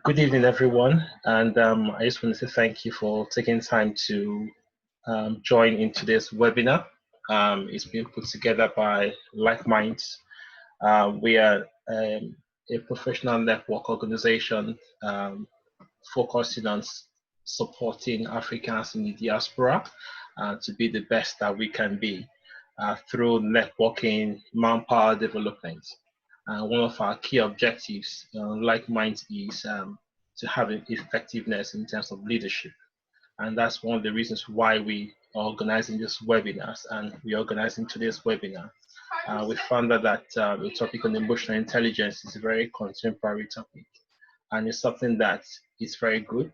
Good evening, everyone. And I just want to say thank you for taking time to join in today's webinar. It's been put together by Like Minds. We are a professional network organization focusing on supporting Africans in the diaspora to be the best that we can be through networking, manpower development. One of our key objectives, like mine, is to have effectiveness in terms of leadership. And that's one of the reasons why we are organizing this webinars, and we're organizing today's webinar. We found out that the topic on emotional intelligence is a very contemporary topic, and it's something that is very good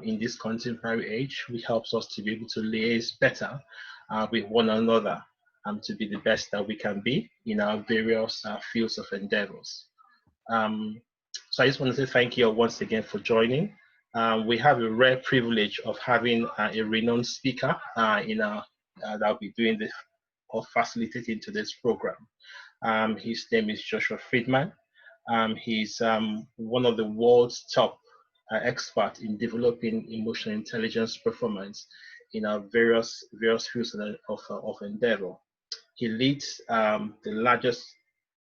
in this contemporary age, which helps us to be able to liaise better with one another to be the best that we can be in our various fields of endeavors. So I just want to say thank you once again for joining. We have a rare privilege of having a renowned speaker that'll be doing this or facilitating today's program. His name is Joshua Freedman. He's one of the world's top experts in developing emotional intelligence performance in our various fields of endeavor. He leads the largest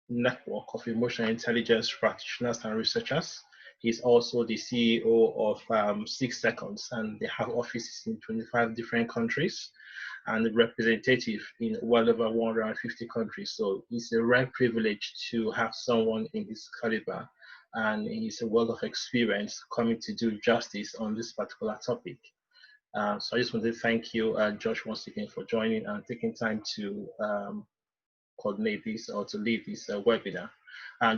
network of emotional intelligence practitioners and researchers. He's also the CEO of 6 Seconds, and they have offices in 25 different countries and a representative in well over 150 countries. So it's a rare privilege to have someone in his caliber and he's a wealth of experience coming to do justice on this particular topic. So I just want to thank you, Josh, once again for joining and taking time to coordinate this or to lead this webinar.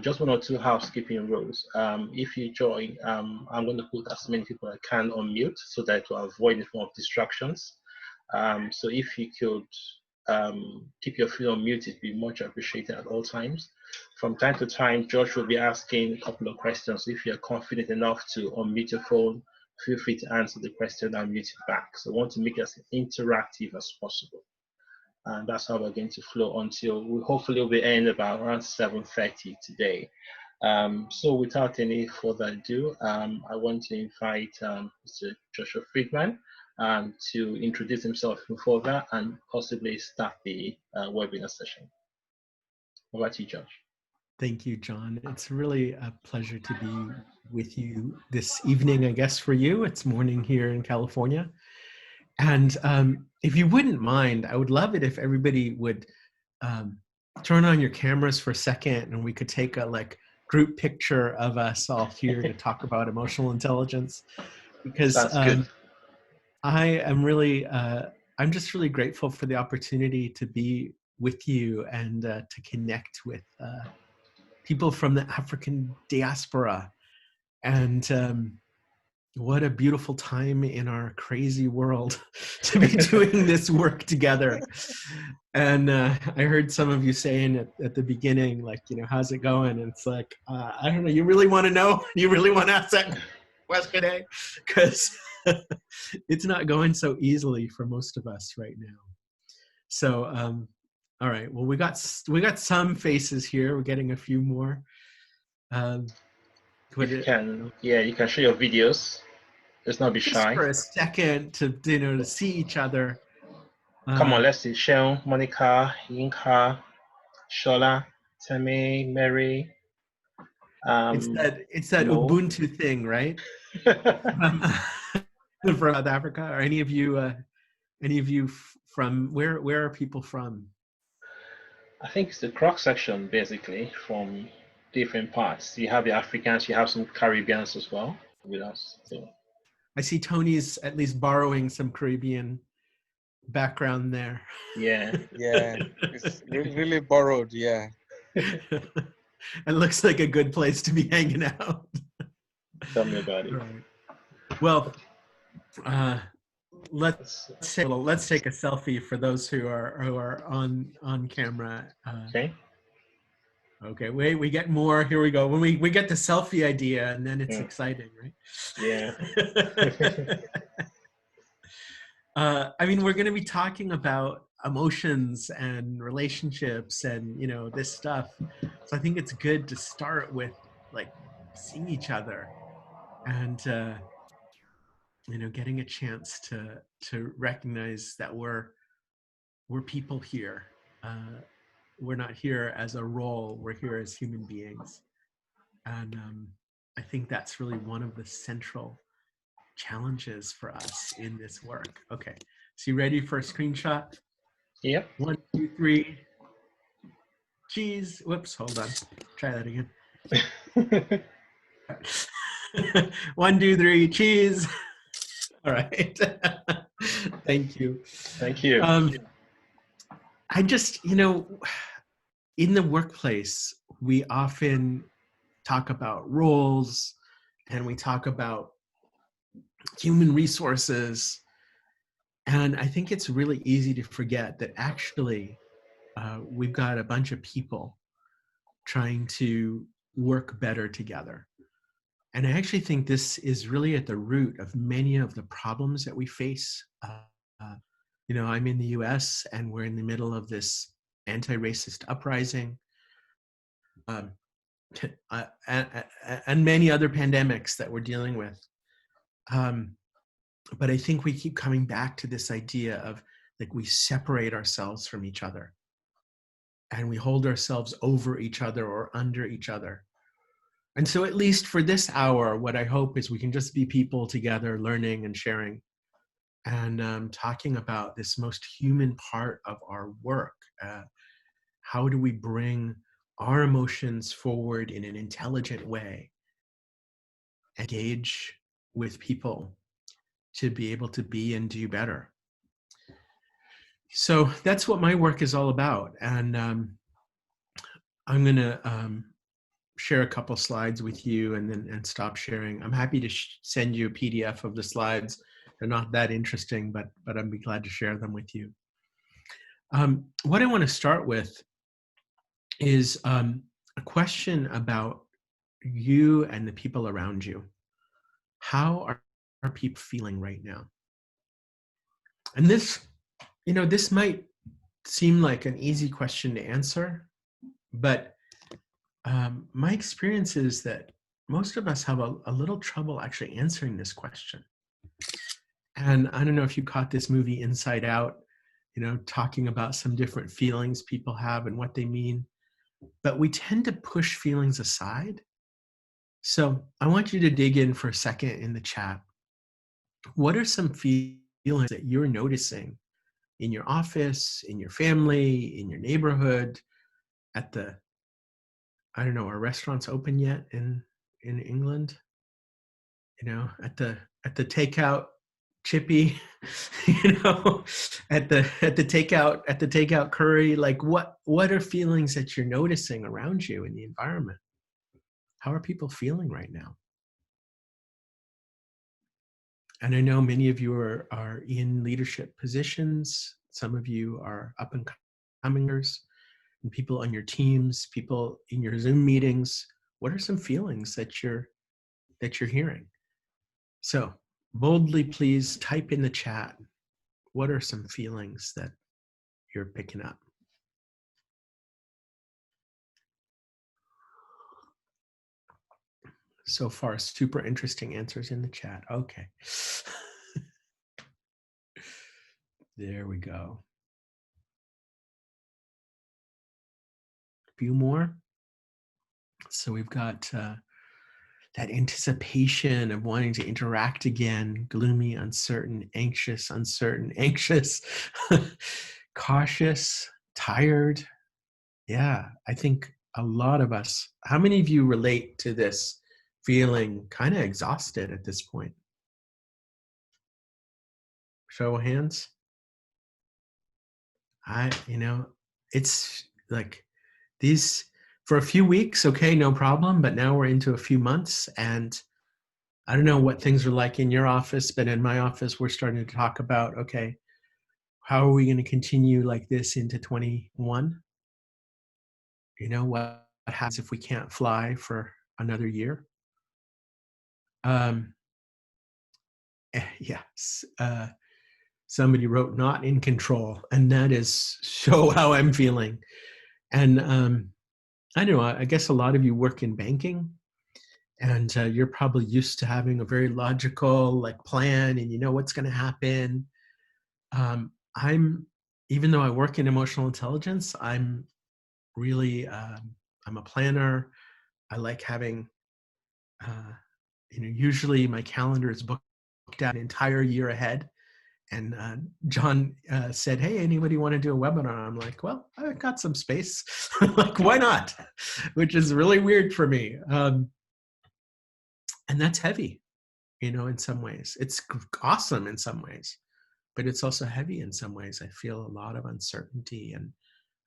Just one or two housekeeping rules. If you join, I'm going to put as many people as I can on mute so that to avoid any form of distractions. So if you could keep your phone on mute, it'd be much appreciated at all times. From time to time, Josh will be asking a couple of questions. If you're confident enough to unmute your phone, feel free to answer the question and mute it back. So I want to make it as interactive as possible. And that's how we're going to flow until we hopefully will be end about around 7:30 today. So without any further ado, I want to invite Mr. Joshua Freedman to introduce himself further and possibly start the webinar session. Over to you, Josh. Thank you, John. It's really a pleasure to be with you this evening, I guess for you. It's morning here in California. And if you wouldn't mind, I would love it if everybody would turn on your cameras for a second and we could take a group picture of us all here to talk about emotional intelligence. Because I am really, I'm just really grateful for the opportunity to be with you and to connect with people from the African diaspora. And what a beautiful time in our crazy world to be doing this work together. And I heard some of you saying at the beginning, like, how's it going? And it's like, I don't know, you really want to know? You really want to ask that question, eh? Because it's not going so easily for most of us right now. So, all right, well, we got some faces here. We're getting a few more. You can show your videos. Let's not be shy. Just for a second to see each other. Come on, let's see. Sharon, Monica, Yinka, Shola, Temi, Mary. It's that Ubuntu thing, right? From South Africa. Are any of you from where are people from? I think it's the cross section basically from different parts. You have the Africans, you have some Caribbeans as well with us. So I see Tony's at least borrowing some Caribbean background there. Yeah. Yeah, it's really borrowed, yeah. It looks like a good place to be hanging out. Tell me about it. Right. Well, let's take a selfie for those who are on camera. Okay. Okay, wait, we get more. Here we go. When we get the selfie idea, and then it's exciting, right? Yeah. I mean, we're going to be talking about emotions and relationships and this stuff. So I think it's good to start with like seeing each other and getting a chance to recognize that we're people here. We're not here as a role, we're here as human beings. And I think that's really one of the central challenges for us in this work. Okay, so you ready for a screenshot? Yep. 1, 2, 3. Cheese. Whoops, hold on. Try that again. 1, 2, 3, cheese. All right. Thank you. Thank you. I just, in the workplace, we often talk about roles and we talk about human resources. And I think it's really easy to forget that actually we've got a bunch of people trying to work better together. And I actually think this is really at the root of many of the problems that we face. I'm in the US and we're in the middle of this anti-racist uprising and many other pandemics that we're dealing with. But I think we keep coming back to this idea of like we separate ourselves from each other and we hold ourselves over each other or under each other. And so at least for this hour, what I hope is we can just be people together learning and sharing and talking about this most human part of our work. How do we bring our emotions forward in an intelligent way, engage with people to be able to be and do better? So that's what my work is all about. And I'm going to share a couple slides with you and stop sharing. I'm happy to send you a PDF of the slides. They're not that interesting, but I'd be glad to share them with you. What I want to start with is a question about you and the people around you. How are people feeling right now? And this might seem like an easy question to answer, but my experience is that most of us have a little trouble actually answering this question. And I don't know if you caught this movie Inside Out, talking about some different feelings people have and what they mean, but we tend to push feelings aside. So I want you to dig in for a second in the chat. What are some feelings that you're noticing in your office, in your family, in your neighborhood, are restaurants open yet in England? At the takeout chippy, at the takeout curry, like what are feelings that you're noticing around you in the environment? How are people feeling right now? And I know many of you are in leadership positions. Some of you are up and comingers, and people on your teams, people in your Zoom meetings. What are some feelings that you're hearing? So boldly, please type in the chat. What are some feelings that you're picking up? So far, super interesting answers in the chat. Okay. There we go. A few more. So we've got that anticipation of wanting to interact again, gloomy, uncertain, anxious, cautious, tired. Yeah, I think a lot of us, how many of you relate to this feeling kind of exhausted at this point? Show of hands. It's like these for a few weeks, okay, no problem, but now we're into a few months, and I don't know what things are like in your office, but in my office, we're starting to talk about, okay, how are we going to continue like this into 21? What happens if we can't fly for another year? Yes. Somebody wrote not in control, and that is so how I'm feeling. And I don't know, I guess a lot of you work in banking. And you're probably used to having a very logical like plan, and you know what's going to happen. Even though I work in emotional intelligence, I'm really, I'm a planner. I like having, usually my calendar is booked out an entire year ahead. And John said, "Hey, anybody want to do a webinar?" I'm like, "Well, I've got some space." Like, why not? Which is really weird for me. And that's heavy, in some ways. It's awesome in some ways, but it's also heavy in some ways. I feel a lot of uncertainty, and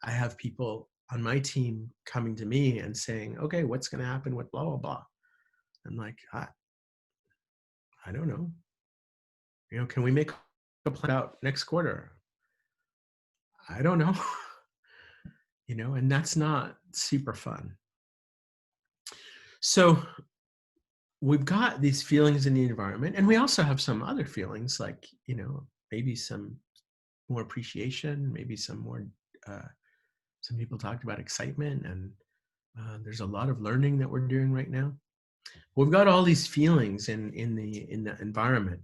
I have people on my team coming to me and saying, "Okay, what's going to happen with blah, blah, blah?" I'm like, I don't know. Can we make a plan out next quarter? I don't know. And that's not super fun. So we've got these feelings in the environment, and we also have some other feelings like, maybe some more appreciation, maybe some more, some people talked about excitement, and there's a lot of learning that we're doing right now. We've got all these feelings in the environment.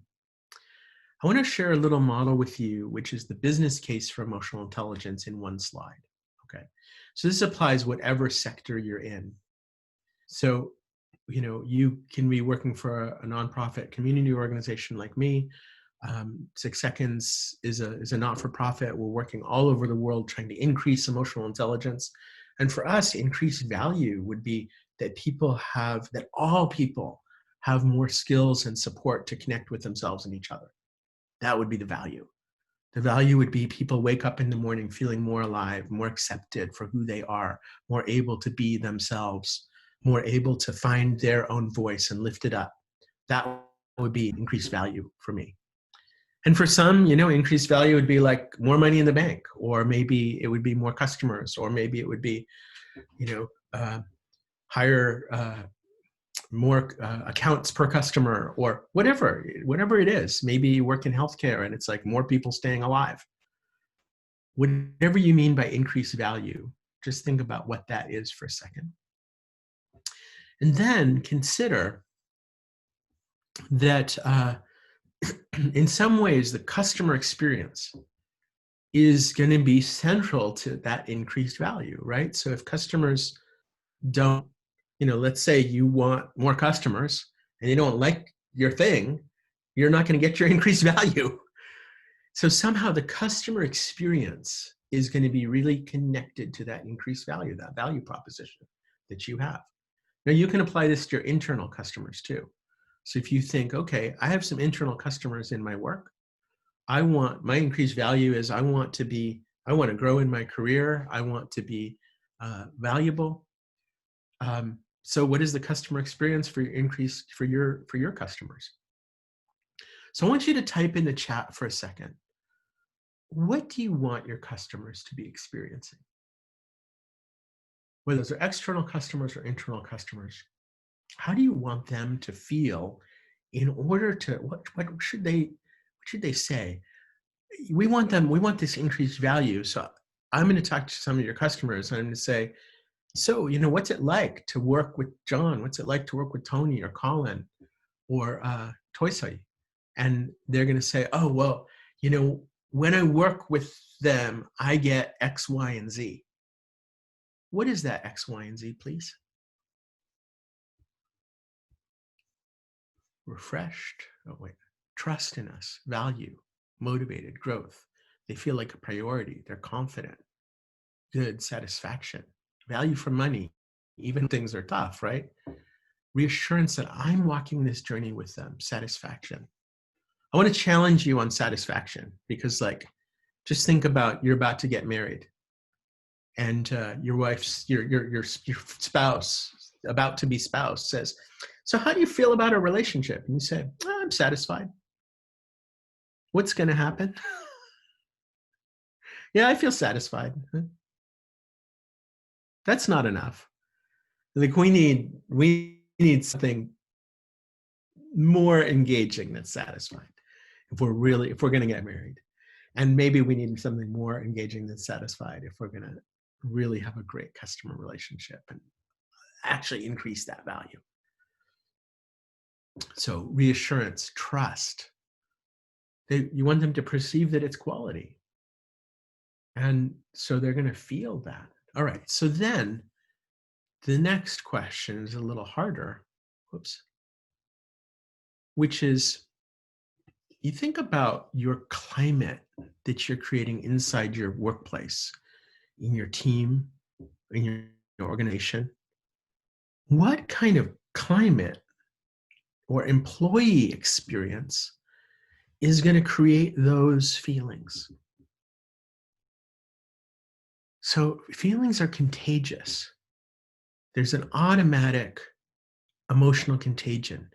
I want to share a little model with you, which is the business case for emotional intelligence in one slide. Okay. So this applies whatever sector you're in. So, you can be working for a nonprofit community organization like me. 6 Seconds is a not-for-profit. We're working all over the world trying to increase emotional intelligence. And for us, increased value would be that all people have more skills and support to connect with themselves and each other. That would be the value. The value would be people wake up in the morning feeling more alive, more accepted for who they are, more able to be themselves, more able to find their own voice and lift it up. That would be increased value for me. And for some, increased value would be like more money in the bank, or maybe it would be more customers, or maybe it would be, higher, more accounts per customer, or whatever it is. Maybe you work in healthcare and it's like more people staying alive. Whatever you mean by increased value, just think about what that is for a second. And then consider that in some ways, the customer experience is going to be central to that increased value, right? So if customers don't, let's say you want more customers and they don't like your thing, you're not going to get your increased value. So somehow the customer experience is going to be really connected to that increased value, that value proposition that you have. Now you can apply this to your internal customers too. So if you think, okay, I have some internal customers in my work, my increased value is I want to grow in my career. I want to be valuable. So what is the customer experience for your customers? So I want you to type in the chat for a second. What do you want your customers to be experiencing? Whether those are external customers or internal customers, how do you want them to feel in order to, what should they say? We want this increased value. So I'm going to talk to some of your customers and I'm going to say, so, what's it like to work with John? What's it like to work with Tony or Colin or Toysai? And they're going to say, oh, well, when I work with them, I get X, Y, and Z. What is that X, Y, and Z, please? Refreshed. Oh, wait. Trust in us, value, motivated, growth. They feel like a priority. They're confident, good, satisfaction, value for money, even things are tough, right? Reassurance that I'm walking this journey with them, satisfaction. I want to challenge you on satisfaction because just think about you're about to get married and your spouse, about to be spouse says, so how do you feel about a relationship? And you say, oh, I'm satisfied. What's going to happen? Yeah, I feel satisfied. That's not enough. We need something more engaging than satisfied if we're going to get married. And maybe we need something more engaging than satisfied if we're going to really have a great customer relationship and actually increase that value. So reassurance, trust. You want them to perceive that it's quality. And so they're going to feel that. All right. So then the next question is a little harder. Whoops. Which is, you think about your climate that you're creating inside your workplace, in your team, in your organization. What kind of climate or employee experience is going to create those feelings? So feelings are contagious. There's an automatic emotional contagion.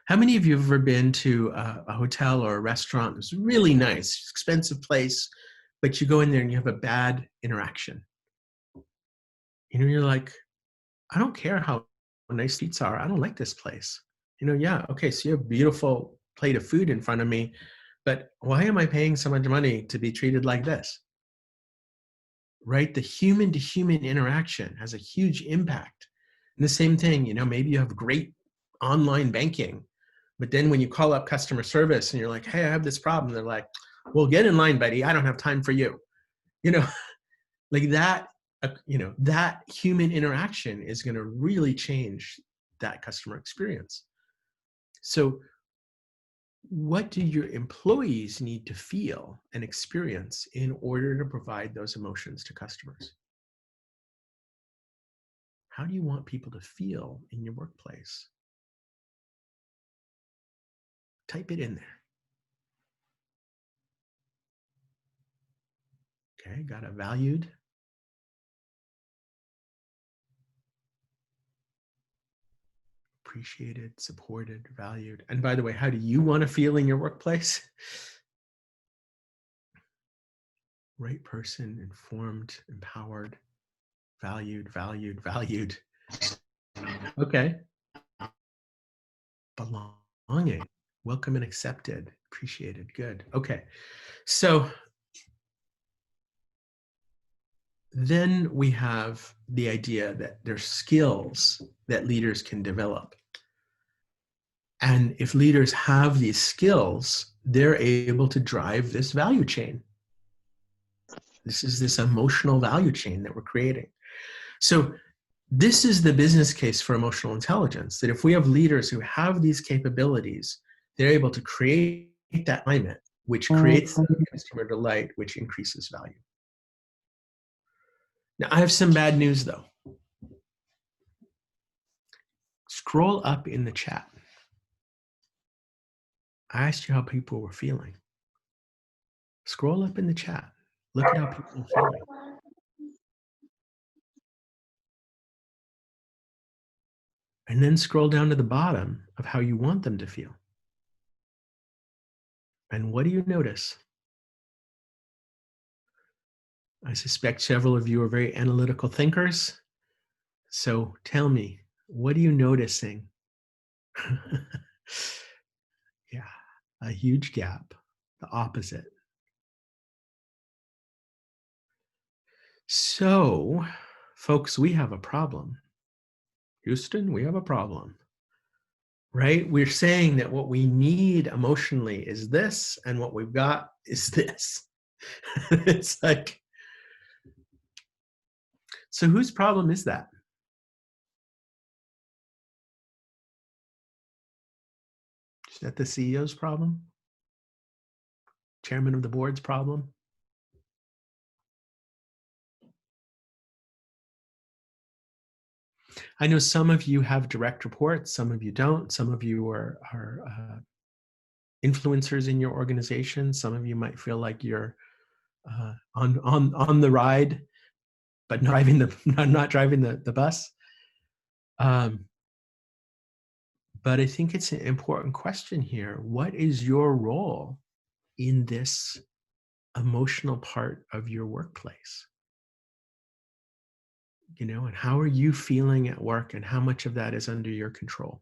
How many of you have ever been to a hotel or a restaurant? It's really nice, expensive place, but you go in there and you have a bad interaction. You know, you're like, I don't care how nice seats are. I don't like this place. You know, yeah, okay, so you have a beautiful plate of food in front of me, but why am I paying so much money to be treated like this? Right? The human to human interaction has a huge impact. And the same thing, you know, maybe you have great online banking, but then when you call up customer service and you're like, hey, I have this problem, they're like, well, get in line, buddy. I don't have time for you. You know, like that, you know, that human interaction is going to really change that customer experience. So what do your employees need to feel and experience in order to provide those emotions to customers? How do you want people to feel in your workplace? Type it in there. Okay, got a valued. Appreciated, supported, valued. And by the way, how do you want to feel in your workplace? Right person, informed, empowered, valued, valued, valued. Okay. Belonging, welcome and accepted, appreciated, good. Okay. So then we have the idea that there's skills that leaders can develop. And if leaders have these skills, they're able to drive this value chain. This is this emotional value chain that we're creating. So this is the business case for emotional intelligence, that if we have leaders who have these capabilities, they're able to create that climate, which creates customer delight, which increases value. Now, I have some bad news, though. Scroll up in the chat. I asked you how people were feeling. Scroll up in the chat. Look at how people are feeling. And then scroll down to the bottom of how you want them to feel. And what do you notice? I suspect several of you are very analytical thinkers. So tell me, what are you noticing? Yeah, a huge gap, the opposite. So, folks, we have a problem. Houston, we have a problem. Right? We're saying that what we need emotionally is this, and what we've got is this. It's like, so whose problem is that? Is that the CEO's problem? Chairman of the board's problem? I know some of you have direct reports, some of you don't. Some of you are influencers in your organization. Some of you might feel like you're on the ride, but not driving the bus. But I think it's an important question here. What is your role in this emotional part of your workplace? You know, and how are you feeling at work, and how much of that is under your control?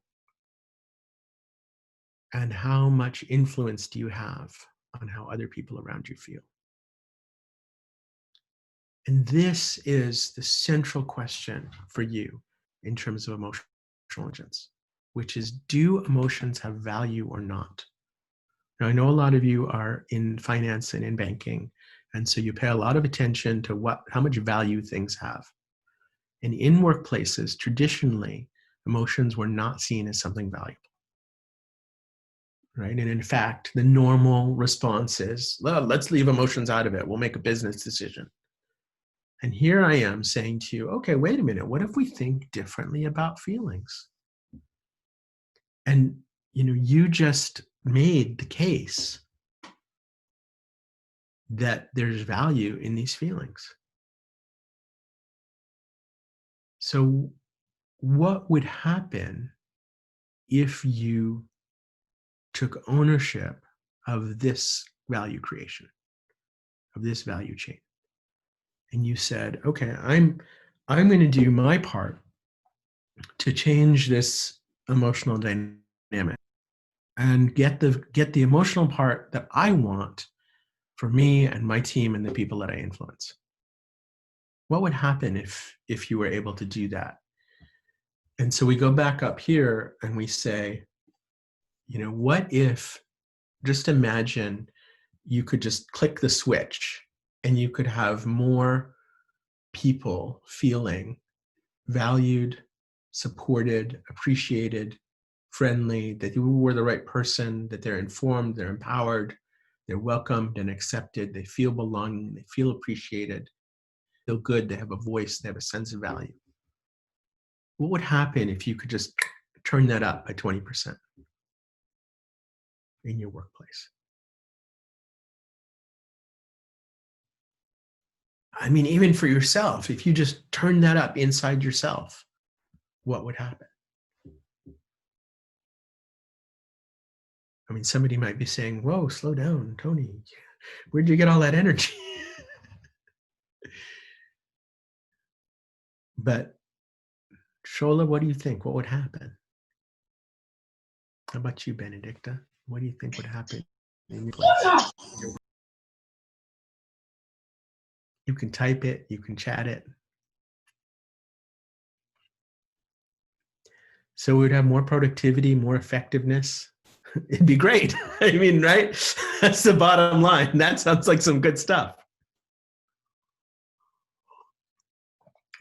And how much influence do you have on how other people around you feel? And this is the central question for you in terms of emotional intelligence. which is, do emotions have value or not? Now, I know a lot of you are in finance and in banking, and so you pay a lot of attention to how much value things have. And in workplaces, traditionally, emotions were not seen as something valuable. Right? And in fact, the normal response is, well, let's leave emotions out of it. We'll make a business decision. And here I am saying to you, okay, wait a minute. What if we think differently about feelings? And, you just made the case that there's value in these feelings. So what would happen if you took ownership of this value creation, of this value chain? And you said, okay, I'm going to do my part to change this emotional dynamic and get the emotional part that I want for me and my team and the people that I influence. What would happen if you were able to do that? And so we go back up here and we say, what if, just imagine you could just click the switch and you could have more people feeling valued, supported, appreciated, friendly, that you were the right person, that they're informed, they're empowered, they're welcomed and accepted, they feel belonging, they feel appreciated, feel good, they have a voice, they have a sense of value. What would happen if you could just turn that up by 20% in your workplace? I mean, even for yourself, if you just turn that up inside yourself, what would happen? I mean, somebody might be saying, whoa, slow down, Tony. Where'd you get all that energy? But Shola, what do you think? What would happen? How about you, Benedicta? What do you think would happen in your place? You can type it, you can chat it. So we'd have more productivity, more effectiveness. It'd be great. I mean, right? That's the bottom line. That sounds like some good stuff.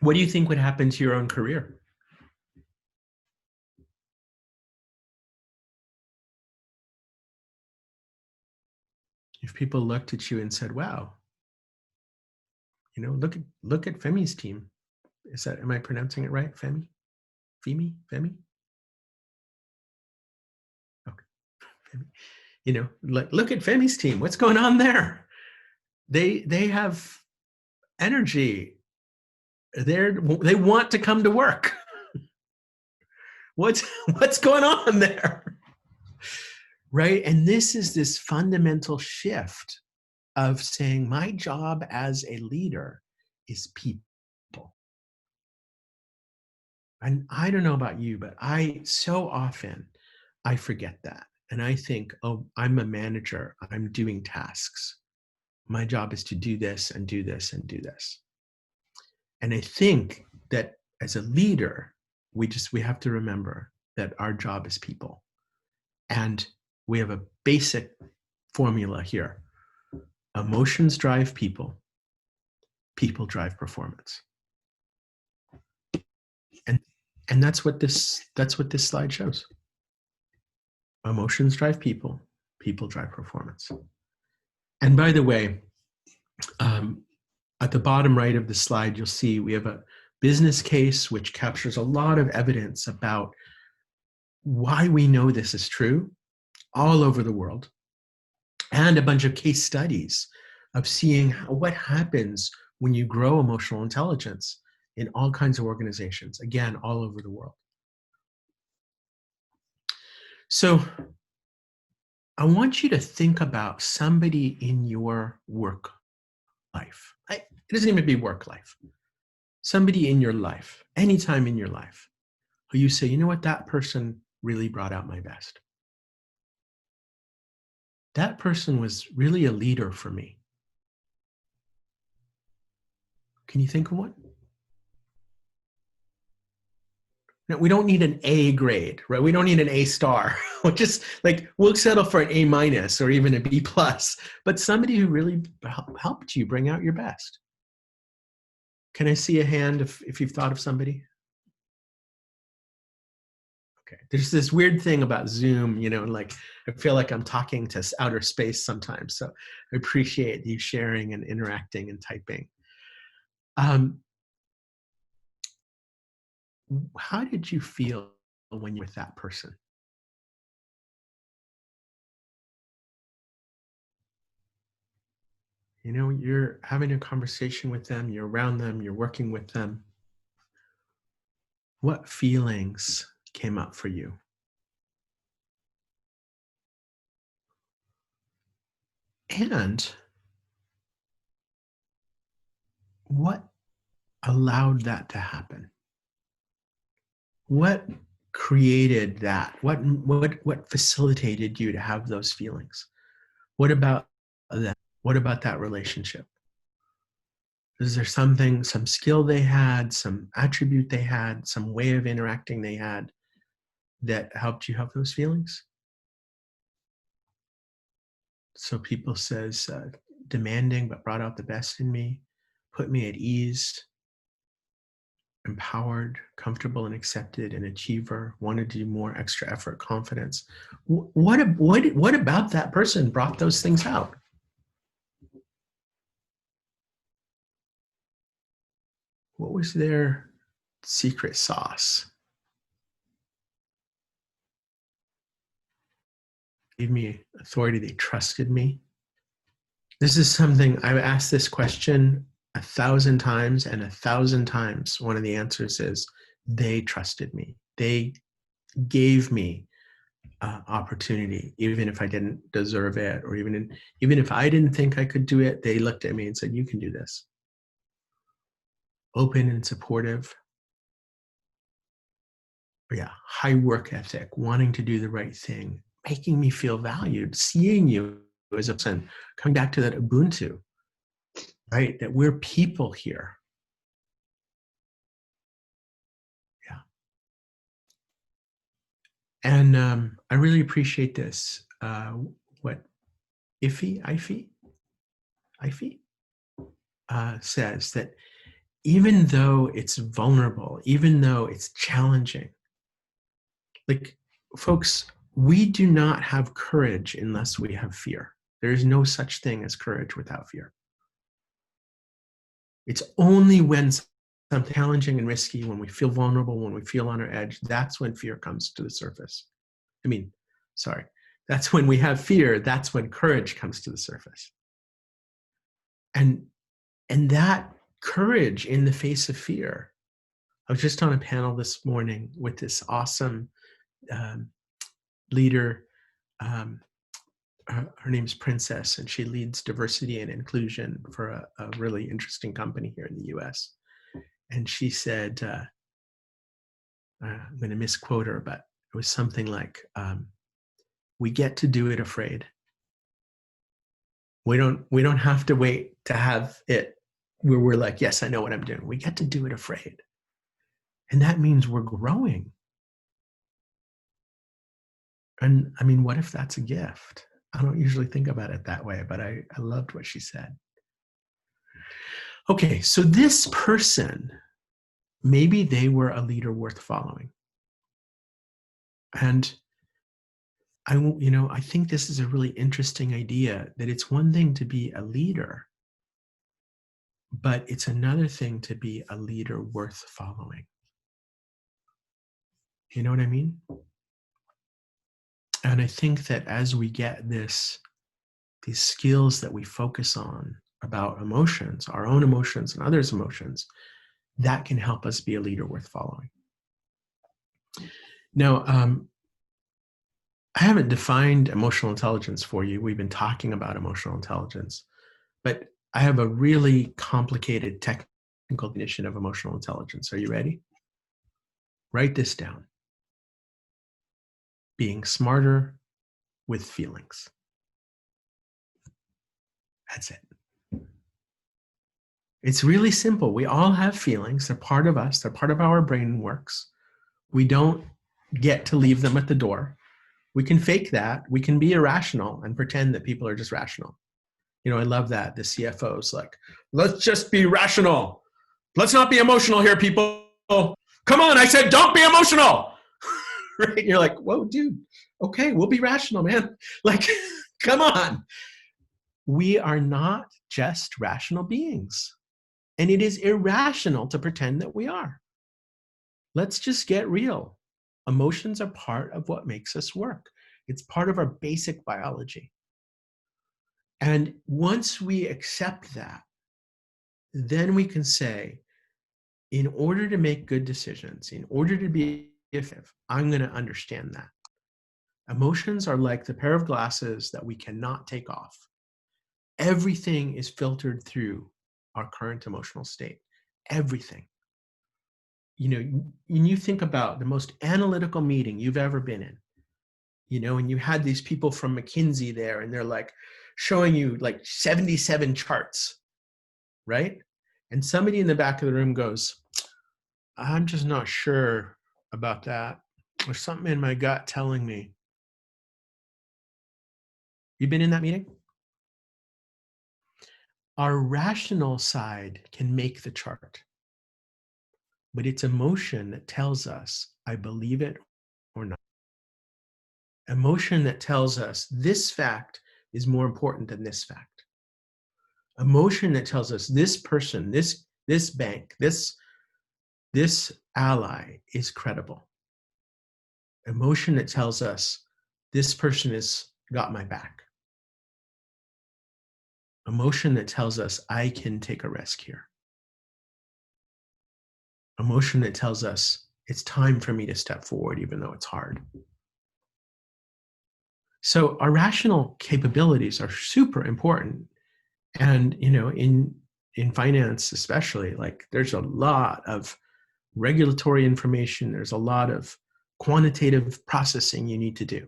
What do you think would happen to your own career? If people looked at you and said, wow, look at Femi's team. Am I pronouncing it right? Femi? Femi? Okay. Femi. Look at Femi's team. What's going on there? They have energy. They want to come to work. What's going on there? Right? And this is this fundamental shift of saying my job as a leader is people. And I don't know about you, but so often I forget that. And I think, oh, I'm a manager. I'm doing tasks. My job is to do this and do this and do this. And I think that as a leader, we have to remember that our job is people. And we have a basic formula here. Emotions drive people. People drive performance. And that's what this slide shows. Emotions drive people. People drive performance. And by the way, at the bottom right of the slide, you'll see we have a business case which captures a lot of evidence about why we know this is true all over the world, and a bunch of case studies of seeing what happens when you grow emotional intelligence in all kinds of organizations, again, all over the world. So I want you to think about somebody in your work life. It doesn't even be work life. Somebody in your life, anytime in your life, who you say, you know what, that person really brought out my best. That person was really a leader for me. Can you think of one? No, we don't need an A grade, right? We don't need an A star. We'll just like, we'll settle for an A minus or even a B plus, but somebody who really helped you bring out your best. Can I see a hand if you've thought of somebody? Okay. There's this weird thing about Zoom, you know, like I feel like I'm talking to outer space sometimes. So I appreciate you sharing and interacting and typing. How did you feel when you were with that person? You know, you're having a conversation with them, you're around them, you're working with them. What feelings came up for you? And what allowed that to happen? What created that? What facilitated you to have those feelings? What about that? What about that relationship? Is there something, some skill they had, some attribute they had, some way of interacting they had that helped you have those feelings? So people says, demanding but brought out the best in me, put me at ease, empowered, comfortable and accepted, an achiever, wanted to do more, extra effort, confidence. What about that person brought those things out? What was their secret sauce? Gave me authority, they trusted me. This is something I've asked this question 1,000 times, and 1,000 times one of the answers is they trusted me. They gave me opportunity, even if I didn't deserve it, or even if I didn't think I could do it, they looked at me and said, you can do this. Open and supportive. Yeah, high work ethic, wanting to do the right thing, making me feel valued, seeing you as a person, coming back to that Ubuntu, right? That we're people here. Yeah. And I really appreciate this. What Ife says that even though it's vulnerable, even though it's challenging, like folks, we do not have courage unless we have fear. There is no such thing as courage without fear. It's only when something challenging and risky, when we feel vulnerable, when we feel on our edge, that's when fear comes to the surface. That's when we have fear, that's when courage comes to the surface. And that courage in the face of fear. I was just on a panel this morning with this awesome leader. Her name's Princess, and she leads diversity and inclusion for a really interesting company here in the US. And she said, I'm going to misquote her, but it was something like, we get to do it afraid. We don't have to wait to have it where we're like, yes, I know what I'm doing. We get to do it afraid. And that means we're growing. And I mean, what if that's a gift? I don't usually think about it that way, but I loved what she said. Okay, so this person, maybe they were a leader worth following. And I think this is a really interesting idea, that it's one thing to be a leader, but it's another thing to be a leader worth following. You know what I mean? And I think that as we get these skills that we focus on about emotions, our own emotions and others' emotions, that can help us be a leader worth following. Now, I haven't defined emotional intelligence for you. We've been talking about emotional intelligence, but I have a really complicated technical definition of emotional intelligence. Are you ready? Write this down. Being smarter with feelings. That's it. It's really simple. We all have feelings. They're part of us. They're part of how our brain works. We don't get to leave them at the door. We can fake that. We can be irrational and pretend that people are just rational. You know, I love that. The CFO's like, let's just be rational. Let's not be emotional here, people. Come on, I said, don't be emotional. Right? You're like, whoa, dude. Okay, we'll be rational, man. Like, come on. We are not just rational beings. And it is irrational to pretend that we are. Let's just get real. Emotions are part of what makes us work. It's part of our basic biology. And once we accept that, then we can say, in order to make good decisions, in order to be effective, I'm going to understand that. Emotions are like the pair of glasses that we cannot take off. Everything is filtered through our current emotional state. Everything. You know, when you think about the most analytical meeting you've ever been in, you know, and you had these people from McKinsey there, and they're like showing you like 77 charts, right? And somebody in the back of the room goes, I'm just not sure about that. There's something in my gut telling me. You been in that meeting? Our rational side can make the chart, but it's emotion that tells us, I believe it or not. Emotion that tells us this fact is more important than this fact. Emotion that tells us this person, this bank, this ally is credible. Emotion that tells us this person has got my back. Emotion that tells us I can take a risk here. Emotion that tells us it's time for me to step forward even though it's hard. So our rational capabilities are super important. And, you know, in finance especially, like there's a lot of regulatory information. There's a lot of quantitative processing you need to do.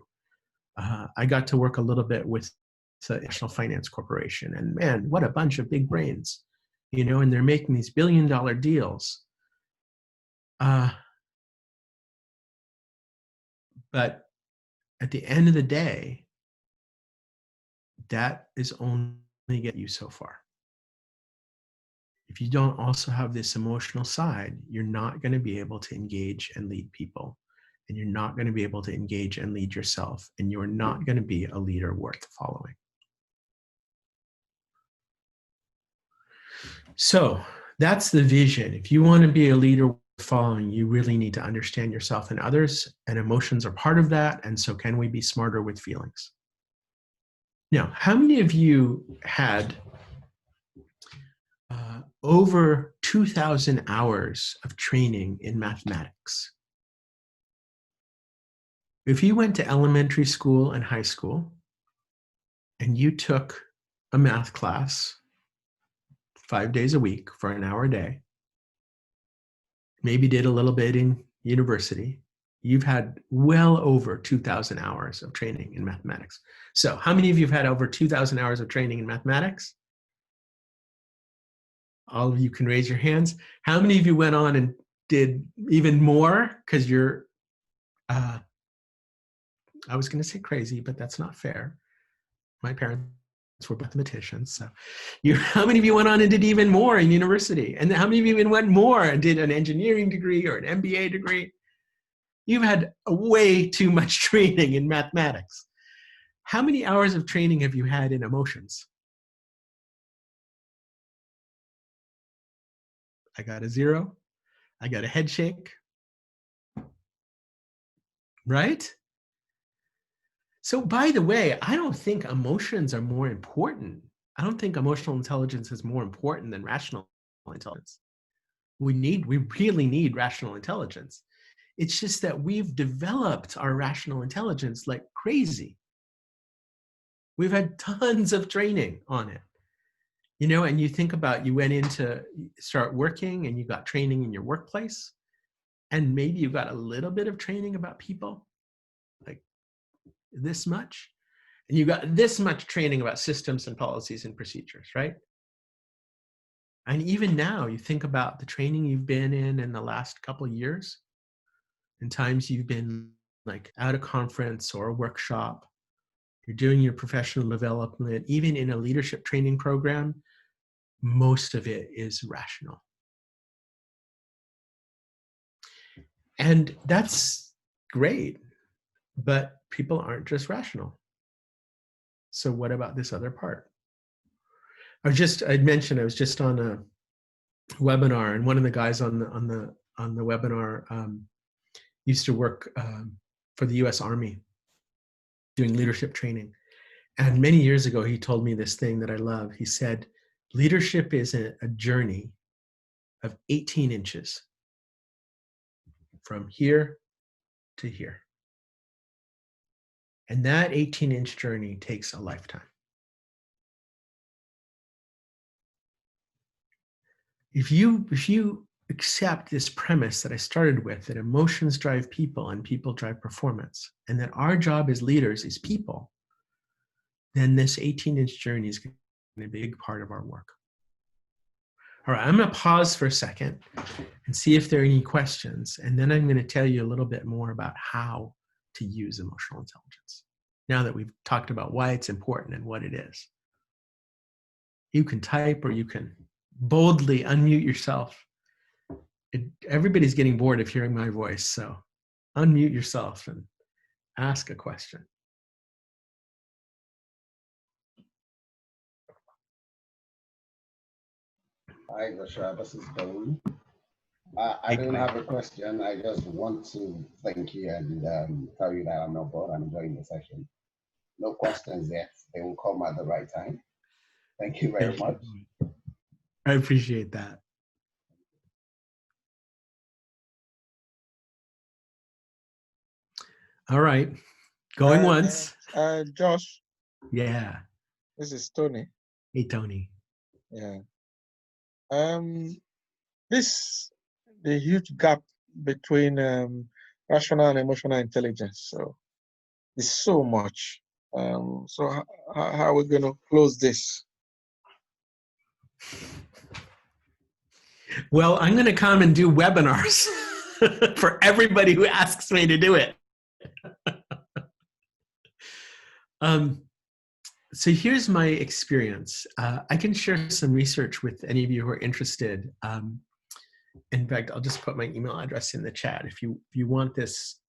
I got to work a little bit with the National Finance Corporation, and man, what a bunch of big brains, you know, and they're making these billion-dollar deals. But at the end of the day, that is only get you so far. If you don't also have this emotional side, you're not going to be able to engage and lead people. And you're not going to be able to engage and lead yourself. And you're not going to be a leader worth following. So that's the vision. If you want to be a leader worth following, you really need to understand yourself and others. And emotions are part of that. And so can we be smarter with feelings? Now, how many of you had over 2,000 hours of training in mathematics? If you went to elementary school and high school and you took a math class 5 days a week for an hour a day, maybe did a little bit in university, you've had well over 2,000 hours of training in mathematics. So how many of you have had over 2,000 hours of training in mathematics? All of you can raise your hands. How many of you went on and did even more? Because you're, I was going to say crazy, but that's not fair. My parents were mathematicians. So how many of you went on and did even more in university? And how many of you even went more and did an engineering degree or an MBA degree? You've had way too much training in mathematics. How many hours of training have you had in emotions? I got a 0. I got a head shake. Right? So by the way, I don't think emotions are more important. I don't think emotional intelligence is more important than rational intelligence. We really need rational intelligence. It's just that we've developed our rational intelligence like crazy. We've had tons of training on it. You know, and you think about, you went in to start working and you got training in your workplace, and maybe you got a little bit of training about people, like this much, and you got this much training about systems and policies and procedures, right? And even now, you think about the training you've been in the last couple of years, and times you've been like at a conference or a workshop, you're doing your professional development, even in a leadership training program, most of it is rational. And that's great, but people aren't just rational. So what about this other part? I'd mentioned I was just on a webinar, and one of the guys on the webinar used to work for the U.S. Army doing leadership training. And many years ago, he told me this thing that I love. He said, leadership is a journey of 18 inches from here to here. And that 18-inch journey takes a lifetime. If you accept this premise that I started with, that emotions drive people and people drive performance, and that our job as leaders is people, then this 18-inch journey is going to be a big part of our work. All right, I'm going to pause for a second and see if there are any questions, and then I'm going to tell you a little bit more about how to use emotional intelligence, now that we've talked about why it's important and what it is. You can type or you can boldly unmute yourself. Everybody's getting bored of hearing my voice, so unmute yourself and ask a question. Hi, Joshua. This is Dawood. I don't have a question. I just want to thank you and tell you that I'm not bored. I'm enjoying the session. No questions yet. They will come at the right time. Thank you very much. I appreciate that. All right. Going once. Josh, Yeah. this is Tony. Hey, Tony. Yeah. The huge gap between rational and emotional intelligence. So it's so much. So how are we going to close this? Well, I'm going to come and do webinars for everybody who asks me to do it. So here's my experience. I can share some research with any of you who are interested. In fact, I'll just put my email address in the chat. If you want this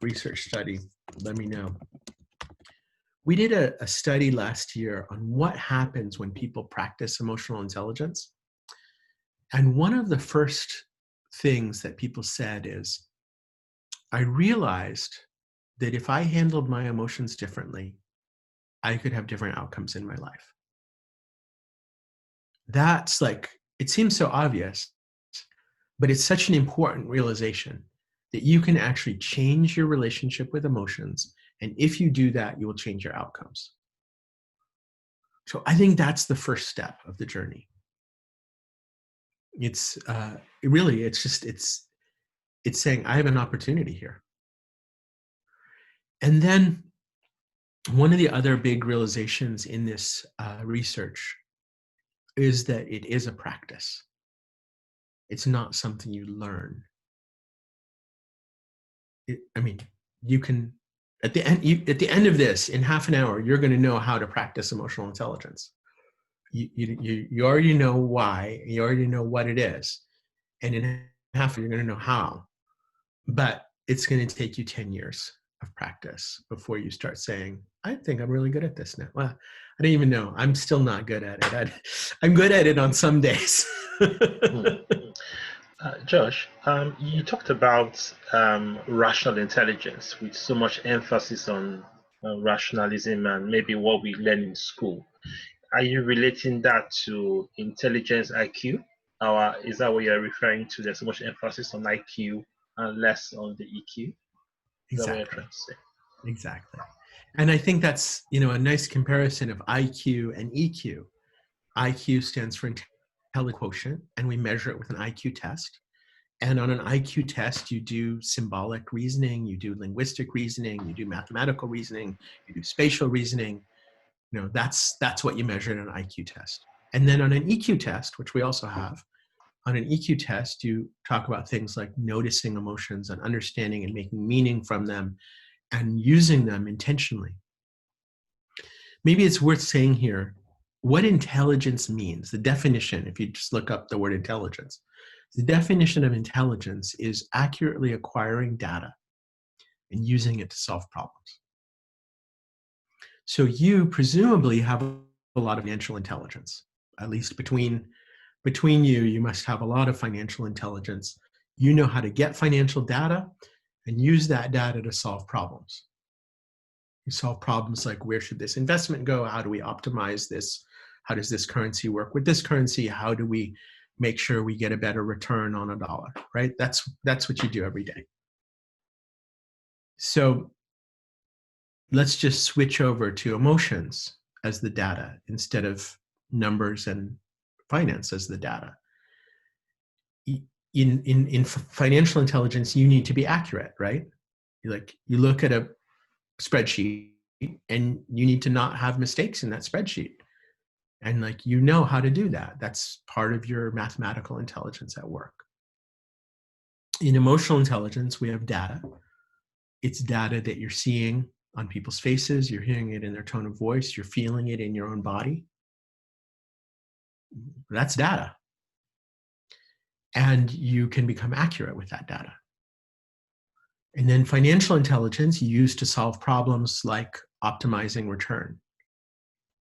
research study, let me know. We did a study last year on what happens when people practice emotional intelligence. And one of the first things that people said is, I realized that if I handled my emotions differently, I could have different outcomes in my life. That's like, it seems so obvious, but it's such an important realization that you can actually change your relationship with emotions. And if you do that, you will change your outcomes. So I think that's the first step of the journey. It's saying, I have an opportunity here. And then one of the other big realizations in this research is that it is a practice. It's not something you learn. You can, at the end of this, in half an hour, you're going to know how to practice emotional intelligence. You already know why, you already know what it is. And in half, you're going to know how. But it's going to take you 10 years of practice before you start saying, I think I'm really good at this now. Well, I don't even know. I'm still not good at it. I'm good at it on some days. Josh, you talked about rational intelligence with so much emphasis on rationalism and maybe what we learn in school. Are you relating that to intelligence IQ? Or is that what you're referring to? There's so much emphasis on IQ and less on the EQ? Is that what you're trying to say? Exactly. And I think that's, a nice comparison of IQ and EQ. IQ stands for intelligence quotient, and we measure it with an IQ test. And on an IQ test, you do symbolic reasoning, you do linguistic reasoning, you do mathematical reasoning, you do spatial reasoning. That's what you measure in an IQ test. And then on an EQ test, which we also have, On an EQ test, you talk about things like noticing emotions and understanding and making meaning from them and using them intentionally. Maybe it's worth saying here what intelligence means. The definition, if you just look up the word intelligence, the definition of intelligence is accurately acquiring data and using it to solve problems. So you presumably have a lot of financial intelligence, at least between you, you must have a lot of financial intelligence. You know how to get financial data and use that data to solve problems. You solve problems like, where should this investment go? How do we optimize this? How does this currency work with this currency? How do we make sure we get a better return on a dollar, right? That's what you do every day. So let's just switch over to emotions as the data instead of numbers and finance as the data. In financial intelligence, you need to be accurate, right? You look at a spreadsheet and you need to not have mistakes in that spreadsheet. And how to do that. That's part of your mathematical intelligence at work. In emotional intelligence, we have data. It's data that you're seeing on people's faces, you're hearing it in their tone of voice, you're feeling it in your own body. That's data. And you can become accurate with that data. And then financial intelligence you use to solve problems like optimizing return.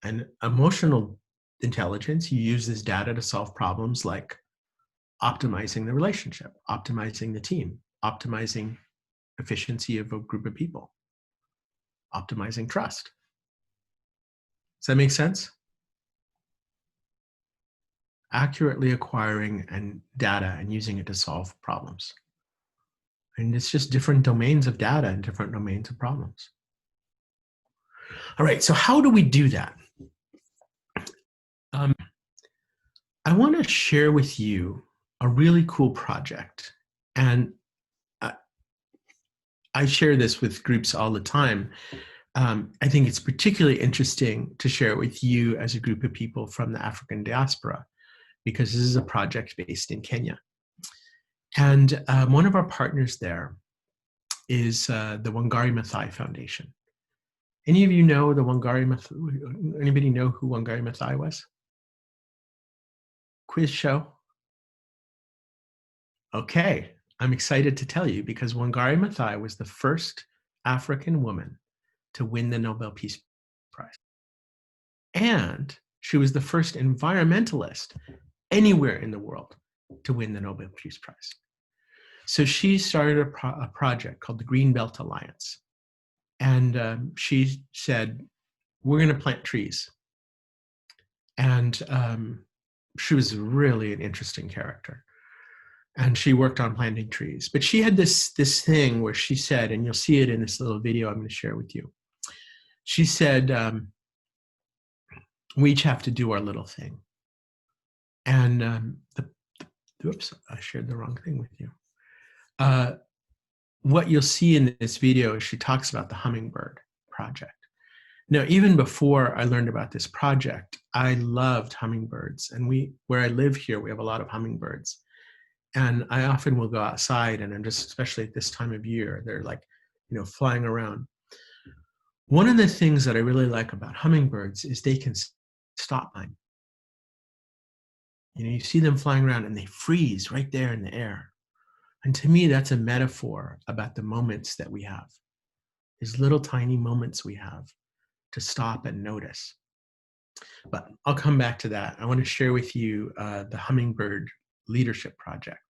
And emotional intelligence, you use this data to solve problems like optimizing the relationship, optimizing the team, optimizing efficiency of a group of people, optimizing trust. Does that make sense? Accurately acquiring data and using it to solve problems. And it's just different domains of data and different domains of problems. All right, so how do we do that? I want to share with you a really cool project. And I share this with groups all the time. I think it's particularly interesting to share it with you as a group of people from the African diaspora, because this is a project based in Kenya. And one of our partners there is the Wangari Maathai Foundation. Any of you know the Wangari Maathai? Anybody know who Wangari Maathai was? Quiz show? Okay, I'm excited to tell you because Wangari Maathai was the first African woman to win the Nobel Peace Prize. And she was the first environmentalist anywhere in the world to win the Nobel Peace Prize. So she started a project called the Green Belt Alliance. And she said, we're going to plant trees. And she was really an interesting character. And she worked on planting trees. But she had this thing where she said, and you'll see it in this little video I'm going to share with you. She said, we each have to do our little thing. And oops, I shared the wrong thing with you. What you'll see in this video is she talks about the Hummingbird Project. Now, even before I learned about this project, I loved hummingbirds. And where I live here, we have a lot of hummingbirds. And I often will go outside, and I'm just, especially at this time of year, they're flying around. One of the things that I really like about hummingbirds is they can stop time. You see them flying around and they freeze right there in the air. And to me, that's a metaphor about the moments that we have. These little tiny moments we have to stop and notice. But I'll come back to that. I want to share with you the Hummingbird Leadership Project.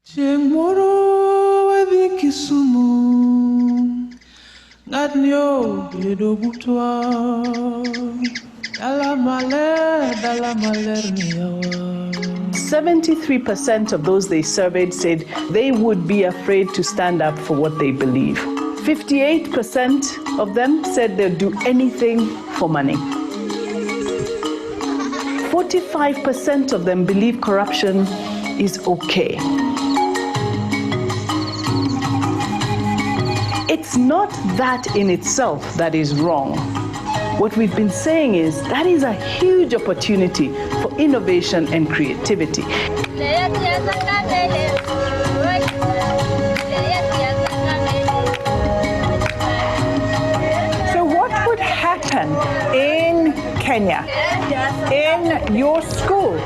%73% of those they surveyed said they would be afraid to stand up for what they believe. 58% of them said they'd do anything for money. 45% of them believe corruption is okay. It's not that in itself that is wrong. what we've been saying is that is a huge opportunity for innovation and creativity. So what would happen in Kenya, in your school,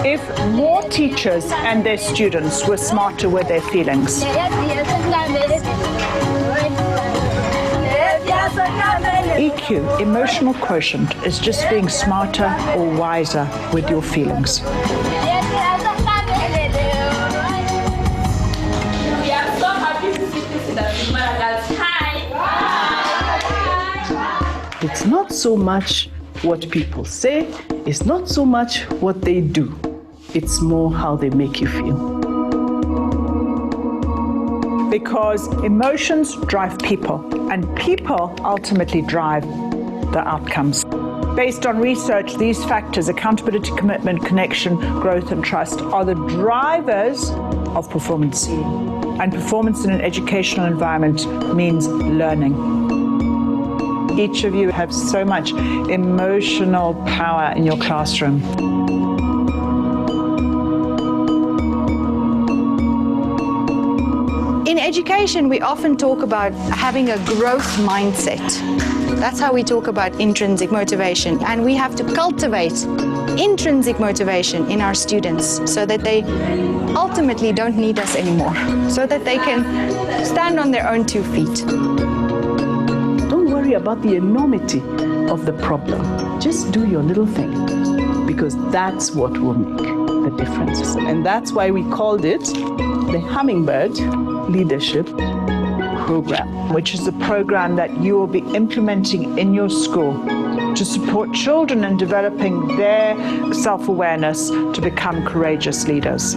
if more teachers and their students were smarter with their feelings? EQ, emotional quotient, is just being smarter or wiser with your feelings. We are so happy to see this in the Hi! It's not so much what people say, it's not so much what they do, it's more how they make you feel. Because emotions drive people, and people ultimately drive the outcomes. Based on research, these factors, accountability, commitment, connection, growth, and trust, are the drivers of performance. And performance in an educational environment means learning. Each of you have so much emotional power in your classroom. In education, we often talk about having a growth mindset. That's how we talk about intrinsic motivation. And we have to cultivate intrinsic motivation in our students so that they ultimately don't need us anymore, so that they can stand on their own 2 feet. Don't worry about the enormity of the problem. Just do your little thing, because that's what will make the difference. And that's why we called it the Hummingbird Leadership Program, which is a program that you will be implementing in your school to support children in developing their self-awareness to become courageous leaders.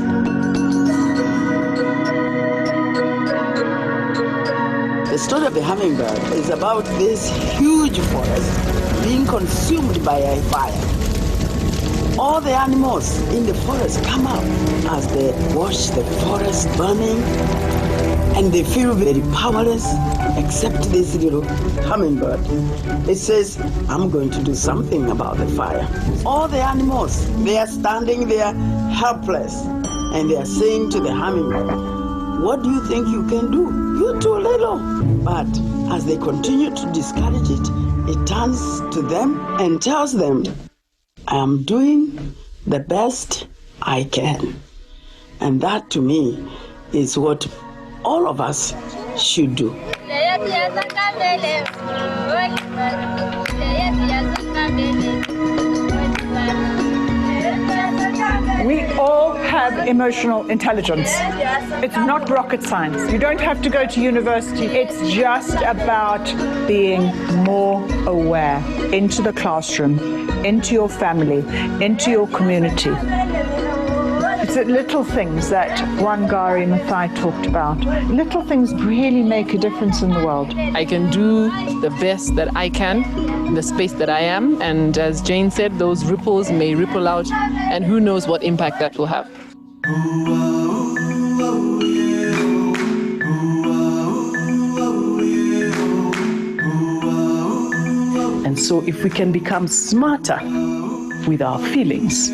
The story of the hummingbird is about this huge forest being consumed by a fire. All the animals in the forest come out as they watch the forest burning, and they feel very powerless except this little hummingbird. It says, I'm going to do something about the fire. All the animals, they are standing there helpless, and they are saying to the hummingbird, what do you think you can do? You're too little. But as they continue to discourage it, it turns to them and tells them, I am doing the best I can. And that to me is what all of us should do. We all have emotional intelligence. It's not rocket science. You don't have to go to university. It's just about being more aware into the classroom, into your family, into your community. It's the little things that Wangari Maathai talked about. Little things really make a difference in the world. I can do the best that I can in the space that I am, and as Jane said, those ripples may ripple out, and who knows what impact that will have. And so if we can become smarter with our feelings,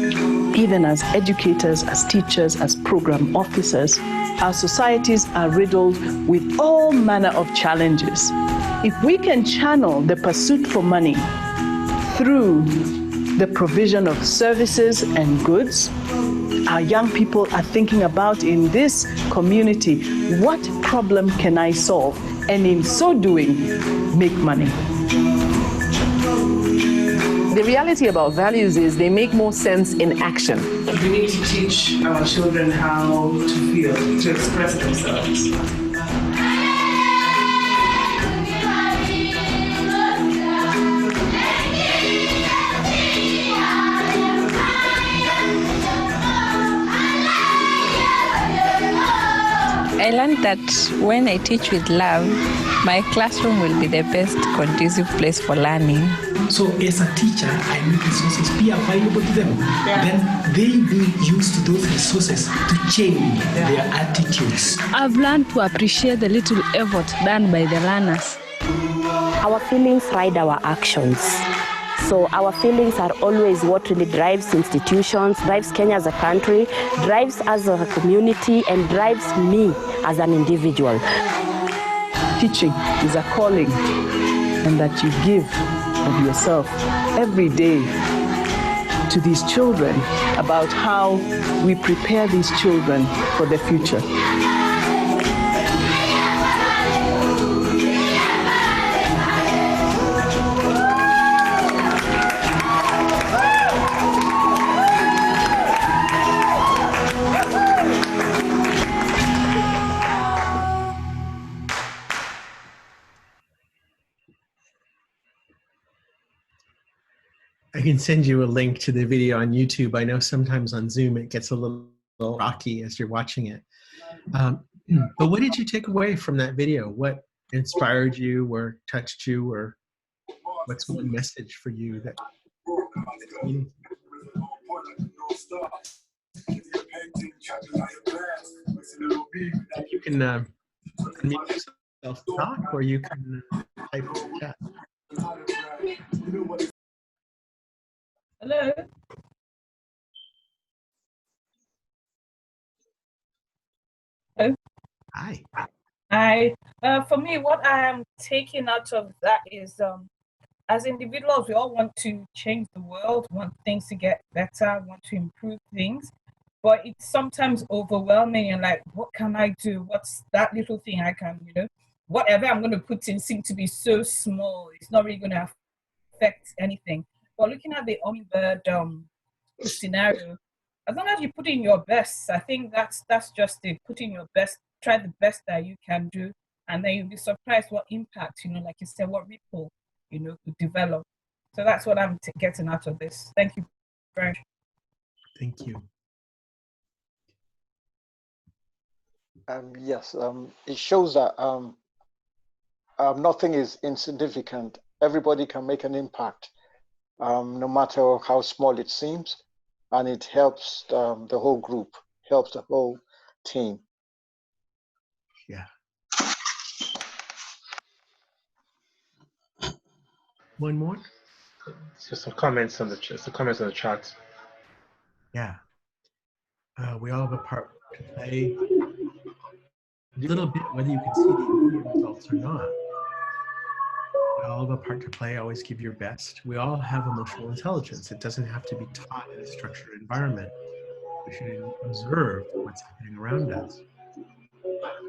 even as educators, as teachers, as program officers, our societies are riddled with all manner of challenges. If we can channel the pursuit for money through the provision of services and goods, our young people are thinking about in this community, what problem can I solve? And in so doing, make money. The reality about values is they make more sense in action. We need to teach our children how to feel, to express themselves. I learned that when I teach with love, my classroom will be the best conducive place for learning. So as a teacher, I make resources be available to them. Then they will use those resources to change their attitudes. I've learned to appreciate the little effort done by the learners. Our feelings ride our actions. So our feelings are always what really drives institutions, drives Kenya as a country, drives us as a community, and drives me as an individual. Teaching is a calling, and that you give of yourself every day to these children about how we prepare these children for the future. I can send you a link to the video on YouTube. I know sometimes on Zoom it gets a little rocky as you're watching it. But what did you take away from that video? What inspired you or touched you, or what's one message for you that you can unmute yourself to talk, or you can type in the chat. Hello. Hello. Hi. Hi. For me, what I am taking out of that is, as individuals, we all want to change the world, want things to get better, want to improve things, but it's sometimes overwhelming and like, what can I do? What's that little thing I can, whatever I'm going to put in seems to be so small. It's not really going to affect anything. But looking at the Hummingbird scenario, as long as you put in your best, I think that's just it. Put in your best, try the best that you can do, and then you'll be surprised what impact, like you said, what ripple, could develop. So that's what I'm getting out of this. Thank you very much. Thank you. Yes, it shows that nothing is insignificant. Everybody can make an impact, no matter how small it seems, and it helps the whole group, helps the whole team. Yeah. One more? Just some comments on the chat. Yeah. We all have a part to play. A little bit, whether you can see the immediate results or not. We all have a part to play. Always give your best. We all have emotional intelligence. It doesn't have to be taught in a structured environment. We should observe what's happening around us.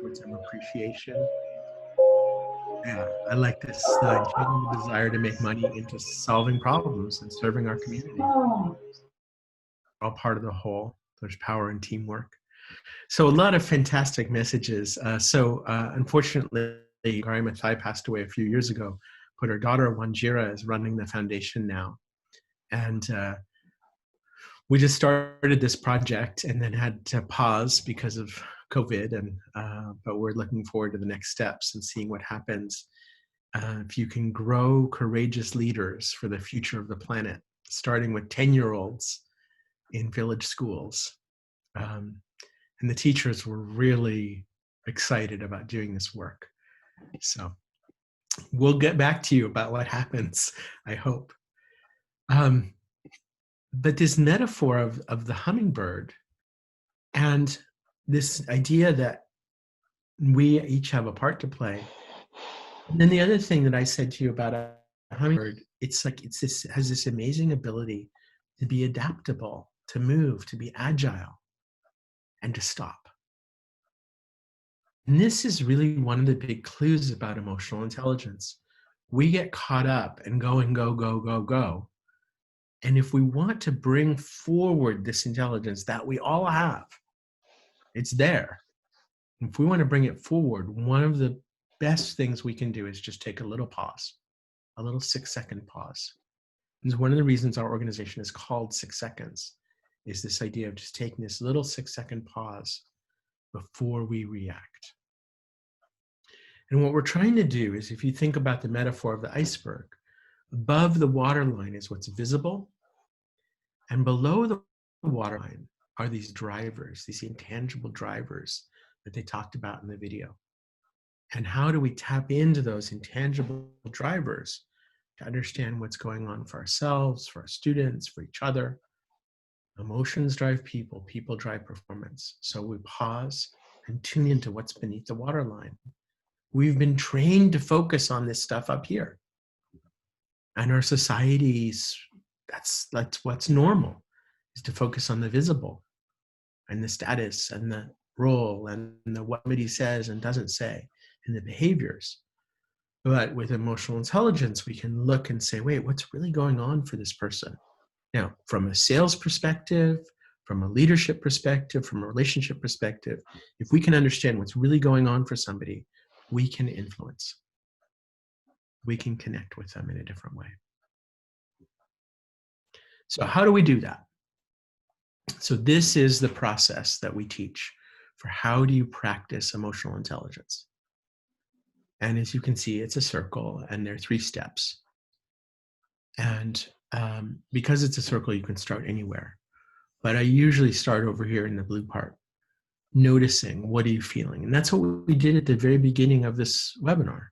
Words of appreciation. Yeah, I like this genuine desire to make money into solving problems and serving our community. We're all part of the whole. There's power in teamwork. So a lot of fantastic messages. Unfortunately, Gary Mathai passed away a few years ago, but her daughter Wanjira is running the foundation now. And we just started this project and then had to pause because of COVID, but we're looking forward to the next steps and seeing what happens. If you can grow courageous leaders for the future of the planet, starting with 10-year-olds in village schools. And the teachers were really excited about doing this work. So we'll get back to you about what happens, I hope. But this metaphor of the hummingbird and this idea that we each have a part to play. And then the other thing that I said to you about a hummingbird, it's like has this amazing ability to be adaptable, to move, to be agile, and to stop. And this is really one of the big clues about emotional intelligence. We get caught up and go and go, go, go, go. And if we want to bring forward this intelligence that we all have, it's there. If we want to bring it forward, one of the best things we can do is just take a little pause, a little 6-second pause. It's one of the reasons our organization is called 6 Seconds, is this idea of just taking this little 6-second pause before we react. And what we're trying to do is, if you think about the metaphor of the iceberg, above the waterline is what's visible, and below the waterline are these drivers, these intangible drivers that they talked about in the video. And how do we tap into those intangible drivers to understand what's going on for ourselves, for our students, for each other? Emotions drive people, people drive performance. So we pause and tune into what's beneath the waterline. We've been trained to focus on this stuff up here. And our societies, that's what's normal, is to focus on the visible and the status and the role and the what somebody says and doesn't say and the behaviors. But with emotional intelligence, we can look and say, wait, what's really going on for this person? Now, from a sales perspective, from a leadership perspective, from a relationship perspective, if we can understand what's really going on for somebody, we can influence. We can connect with them in a different way. So how do we do that? So this is the process that we teach for how do you practice emotional intelligence. And as you can see, it's a circle and there are 3 steps. And because it's a circle, you can start anywhere. But I usually start over here in the blue part, noticing what are you feeling. And that's what we did at the very beginning of this webinar,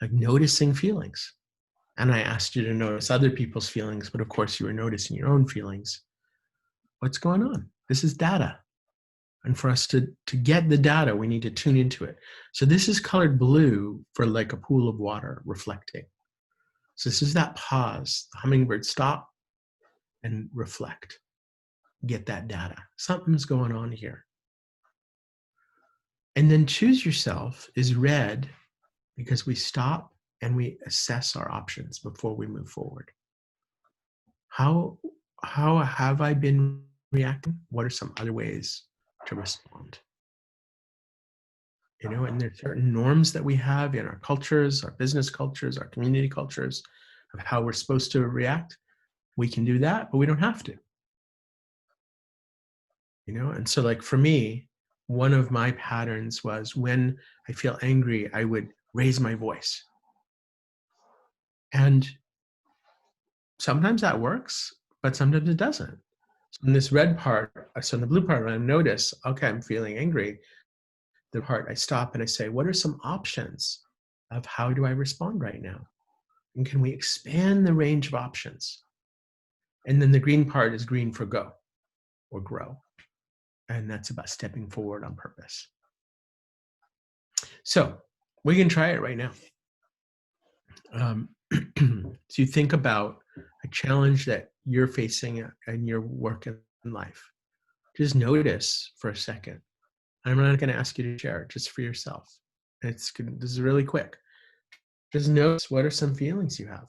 like noticing feelings. And I asked you to notice other people's feelings, but of course you were noticing your own feelings. What's going on? This is data. And for us to get the data, we need to tune into it. So this is colored blue for like a pool of water reflecting. So this is that pause, the hummingbird stop and reflect. Get that data. Something's going on here. And then choose yourself is red because we stop and we assess our options before we move forward. How have I been reacting? What are some other ways to respond? You know, and there are certain norms that we have in our cultures, our business cultures, our community cultures of how we're supposed to react. We can do that, but we don't have to. You know, and so like for me, one of my patterns was when I feel angry, I would raise my voice. And sometimes that works, but sometimes it doesn't. So in this red part, so in the blue part, when I notice, okay, I'm feeling angry, the part I stop and I say, what are some options of how do I respond right now? And can we expand the range of options? And then the green part is green for go or grow. And that's about stepping forward on purpose. So we can try it right now. So you think about a challenge that you're facing in your work and life. Just notice for a second. I'm not going to ask you to share, just for yourself. This is really quick. Just notice what are some feelings you have.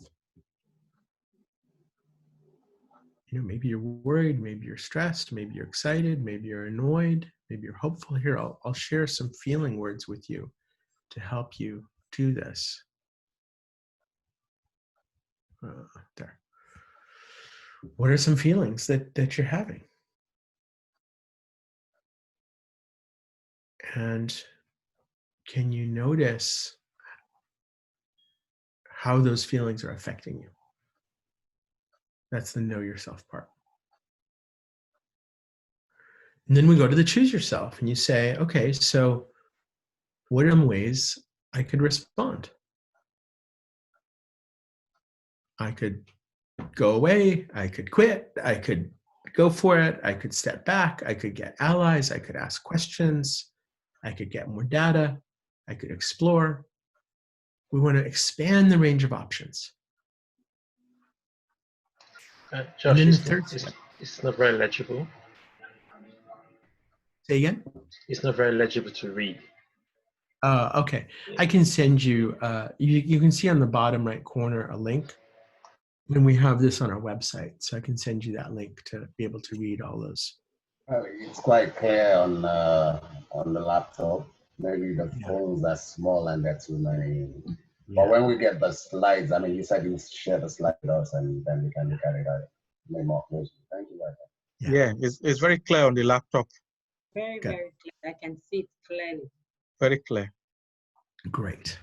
You know, maybe you're worried, maybe you're stressed, maybe you're excited, maybe you're annoyed, maybe you're hopeful. Here, I'll share some feeling words with you to help you do this. There. What are some feelings that you're having? And can you notice how those feelings are affecting you? That's the know yourself part. And then we go to the choose yourself and you say, okay, so what are some ways I could respond? I could go away, I could quit, I could go for it, I could step back, I could get allies, I could ask questions, I could get more data, I could explore. We want to expand the range of options. Josh, it's not very legible. Say again? It's not very legible to read. Okay. I can send you, you can see on the bottom right corner a link. And we have this on our website, so I can send you that link to be able to read all those. It's quite clear on the laptop. Maybe the phones are small and they're too many. But when we get the slides, I mean, you said you share the slide with us and then we can look at it more closely. Thank you very much. Yeah, it's very clear on the laptop. Very, very clear. I can see it clearly. Very clear. Great.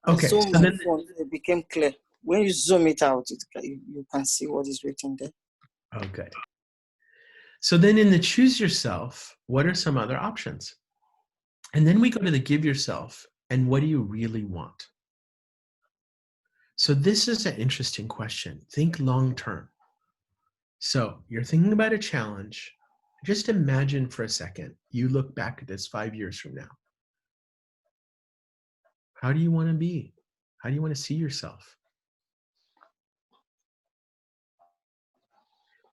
Okay. So then it became clear. When you zoom it out, you can see what is written there. Oh, good. So then in the choose yourself, what are some other options? And then we go to the give yourself, and what do you really want? So this is an interesting question. Think long term. So you're thinking about a challenge. Just imagine for a second, you look back at this 5 years from now. How do you want to be? How do you want to see yourself?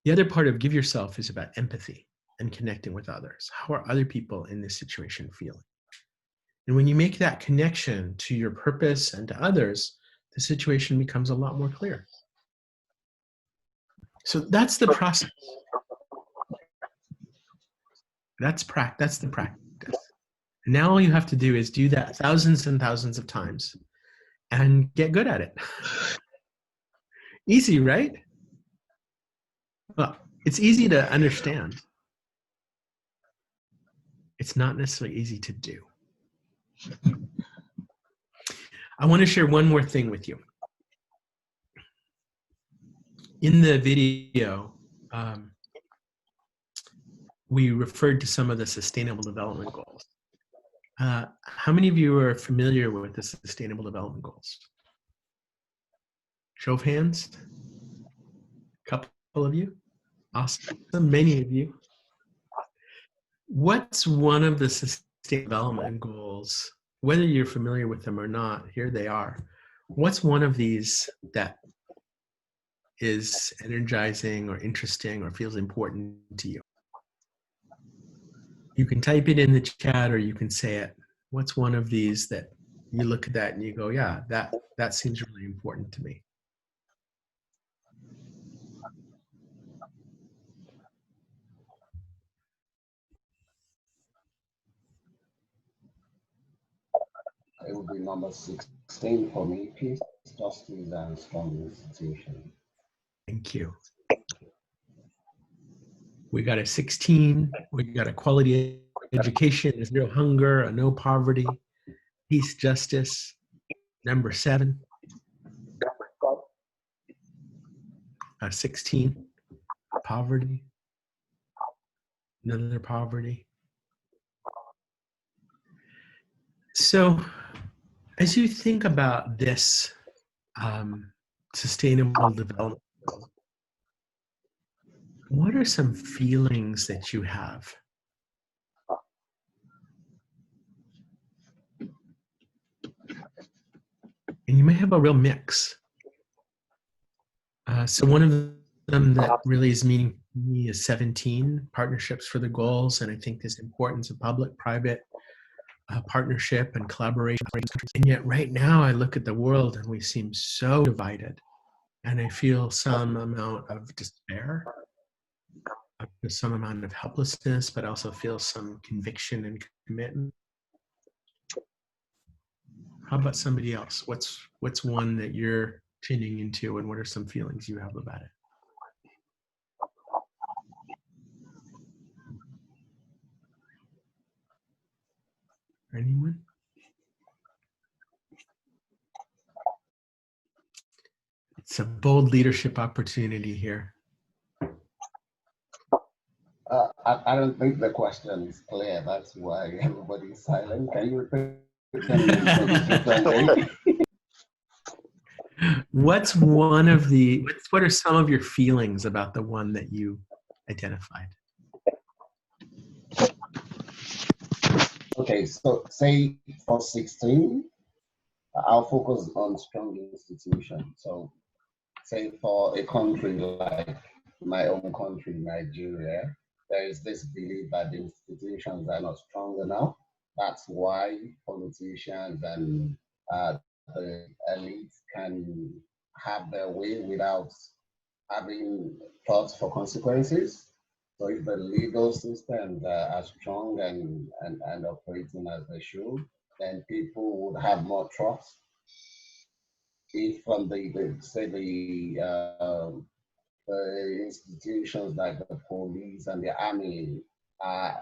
The other part of give yourself is about empathy and connecting with others. How are other people in this situation feeling? And when you make that connection to your purpose and to others, the situation becomes a lot more clear. So that's the process. That's the practice. And now all you have to do is do that thousands and thousands of times and get good at it. Easy, right? Well, it's easy to understand. It's not necessarily easy to do. I want to share one more thing with you. In the video, we referred to some of the Sustainable Development Goals. How many of you are familiar with the Sustainable Development Goals? Show of hands. A couple of you. Awesome. Many of you. What's one of the Sustainable Development Goals? Whether you're familiar with them or not, here they are. What's one of these that is energizing or interesting or feels important to you? You can type it in the chat or you can say it. What's one of these that you look at that and you go, yeah, that seems really important to me? It would be number 16 for me, peace, justice, and strong institution. Thank you. We got a 16, we got a quality education, there's no hunger, no poverty, peace, justice. Number 7. 16, poverty, another poverty. So as you think about this sustainable development, what are some feelings that you have? And you may have a real mix. So one of them that really is meaningful to me is 17, partnerships for the goals. And I think this importance of public-private partnership and collaboration. And yet right now I look at the world and we seem so divided. And I feel some amount of despair, some amount of helplessness, but also feel some conviction and commitment. How about somebody else? What's one that you're tuning into, and what are some feelings you have about it? Anyone? It's a bold leadership opportunity here. I don't think the question is clear. That's why everybody's silent. Can you repeat it? What's one of the, what are some of your feelings about the one that you identified? Okay, so say for 16, I'll focus on strong institutions. So say for a country like my own country, Nigeria, there is this belief that the institutions are not strong enough. That's why politicians and the elites can have their way without having thoughts for consequences. So if the legal systems are strong and operating as they should, then people would have more trust. If from the institutions like the police and the army are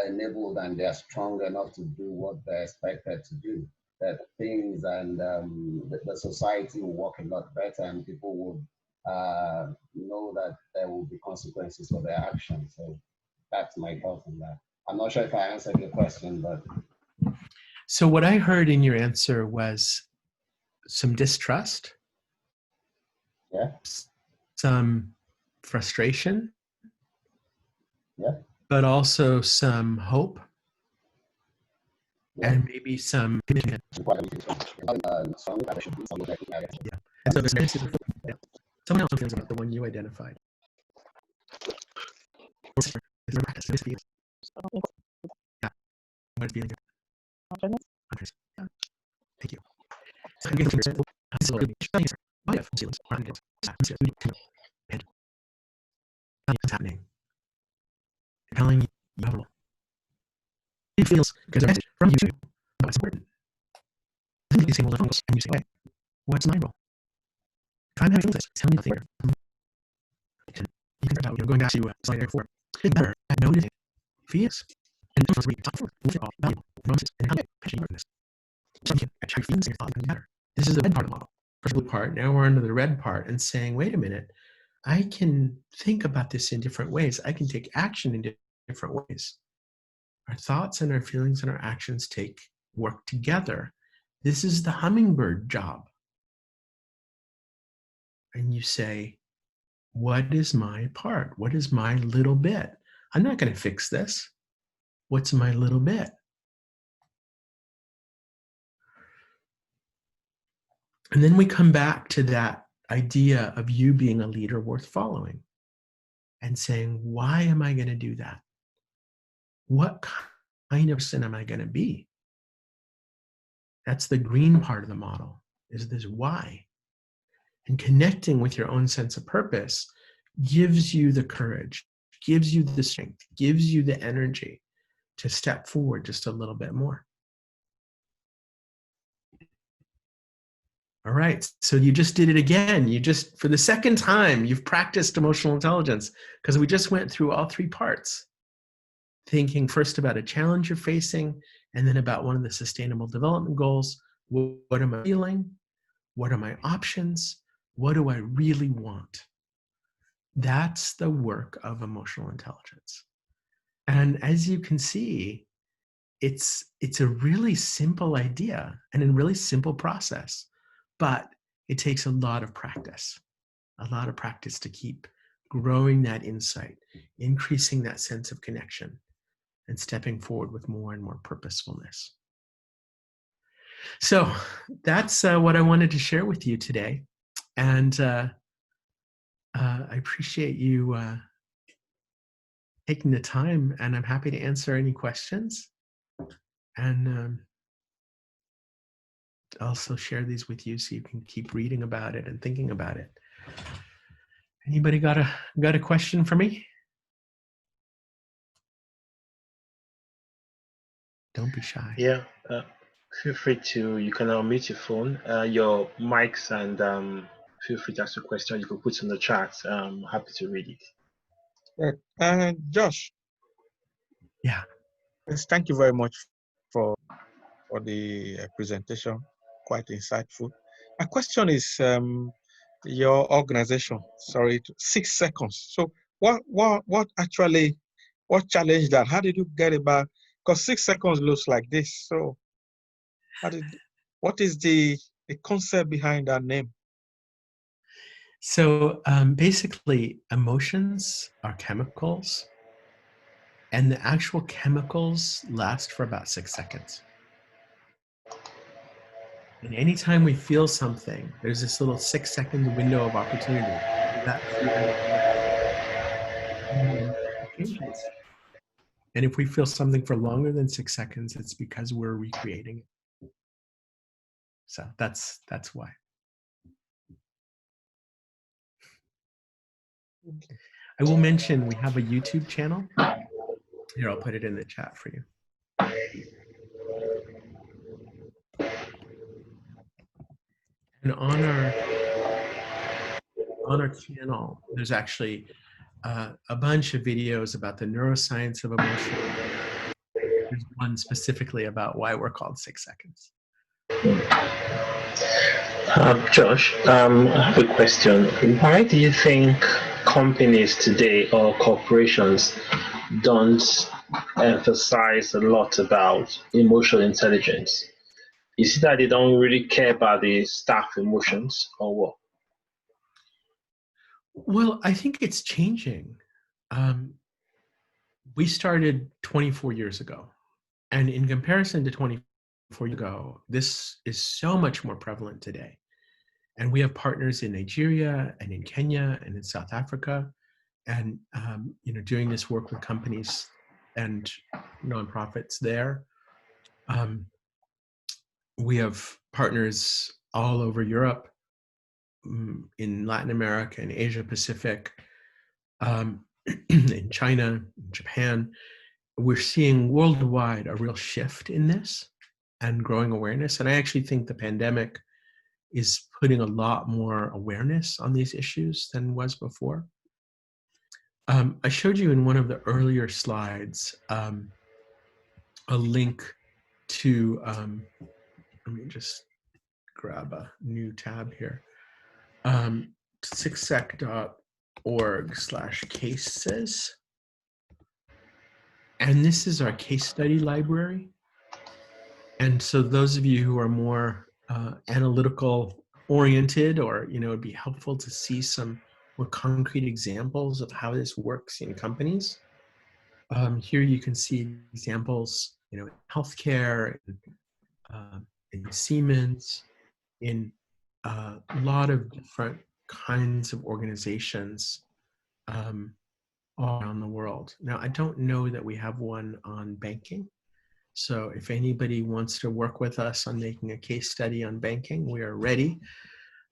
enabled and they're strong enough to do what they're expected to do, that things and the society will work a lot better, and people would know that there will be consequences for their actions. So that's my thought on that. I'm not sure if I answered your question, but So what I heard in your answer was some distrust, Yeah. some frustration, yeah, but also some hope, yeah. and maybe some. Yeah. And so this is someone else feels about the one you identified. Yeah. What is feeling? Thank you. So I'm getting what's happening. Telling you you have a role. It feels because a message from you to what's important. Then you say, well, and you say, okay, what's my role? If I'm having this, tell me the thing. You can start out, going back to slide 4. It's better at noticing fears and don't read top 4. Look at all valuable promises and how passionate you are in this. So you can actually feelings and thought becomes better. This is the red part of the model. First blue part, now we're under the red part and saying, wait a minute, I can think about this in different ways. I can take action in different ways. Our thoughts and our feelings and our actions work together. This is the hummingbird job. And you say, what is my part? What is my little bit? I'm not going to fix this. What's my little bit? And then we come back to that idea of you being a leader worth following and saying, why am I going to do that? What kind of person am I going to be? That's the green part of the model, is this why. And connecting with your own sense of purpose gives you the courage, gives you the strength, gives you the energy to step forward just a little bit more. All right, so you just did it again. You just, for the second time, you've practiced emotional intelligence because we just went through all 3 parts. Thinking first about a challenge you're facing, and then about one of the sustainable development goals. What am I feeling? What are my options? What do I really want? That's the work of emotional intelligence. And as you can see, it's a really simple idea and a really simple process, but it takes a lot of practice to keep growing that insight, increasing that sense of connection, and stepping forward with more and more purposefulness. So that's what I wanted to share with you today. And I appreciate you taking the time, and I'm happy to answer any questions. And also share these with you so you can keep reading about it and thinking about it. Anybody got a question for me? Don't be shy. Yeah, feel free to, you can unmute your phone, your mics, and feel free to ask a question. You can put it in the chat. I'm happy to read it. And Josh. Yeah. Yes, thank you very much for the presentation. Quite insightful. My question is your organization. Sorry, 6 seconds. So what challenged that? How did you get about? Because 6 seconds looks like this. So what is the concept behind that name? So basically, emotions are chemicals, and the actual chemicals last for about 6 seconds. And anytime we feel something, there's this little 6-second window of opportunity. And if we feel something for longer than 6 seconds, it's because we're recreating it. So that's why. Okay. I will mention we have a YouTube channel. Here, I'll put it in the chat for you. And on our channel, there's actually a bunch of videos about the neuroscience of emotion. There's one specifically about why we're called 6 seconds. Josh, I have a question. Why do you think companies today or corporations don't emphasize a lot about emotional intelligence? Is it that they don't really care about the staff emotions, or what? Well, I think it's changing. We started 24 years ago, and in comparison to 24 years ago, this is so much more prevalent today. And we have partners in Nigeria and in Kenya and in South Africa, and doing this work with companies and nonprofits there. We have partners all over Europe, in Latin America and Asia Pacific, in China, in Japan. We're seeing worldwide a real shift in this and growing awareness. And I actually think the pandemic is putting a lot more awareness on these issues than was before. I showed you in one of the earlier slides a link to, let me just grab a new tab here, SICSEC.org/cases. And this is our case study library. And so those of you who are more analytical oriented, or it'd be helpful to see some more concrete examples of how this works in companies. Here you can see examples, in healthcare, in Siemens, in a lot of different kinds of organizations all around the world. Now, I don't know that we have one on banking. So if anybody wants to work with us on making a case study on banking, we are ready.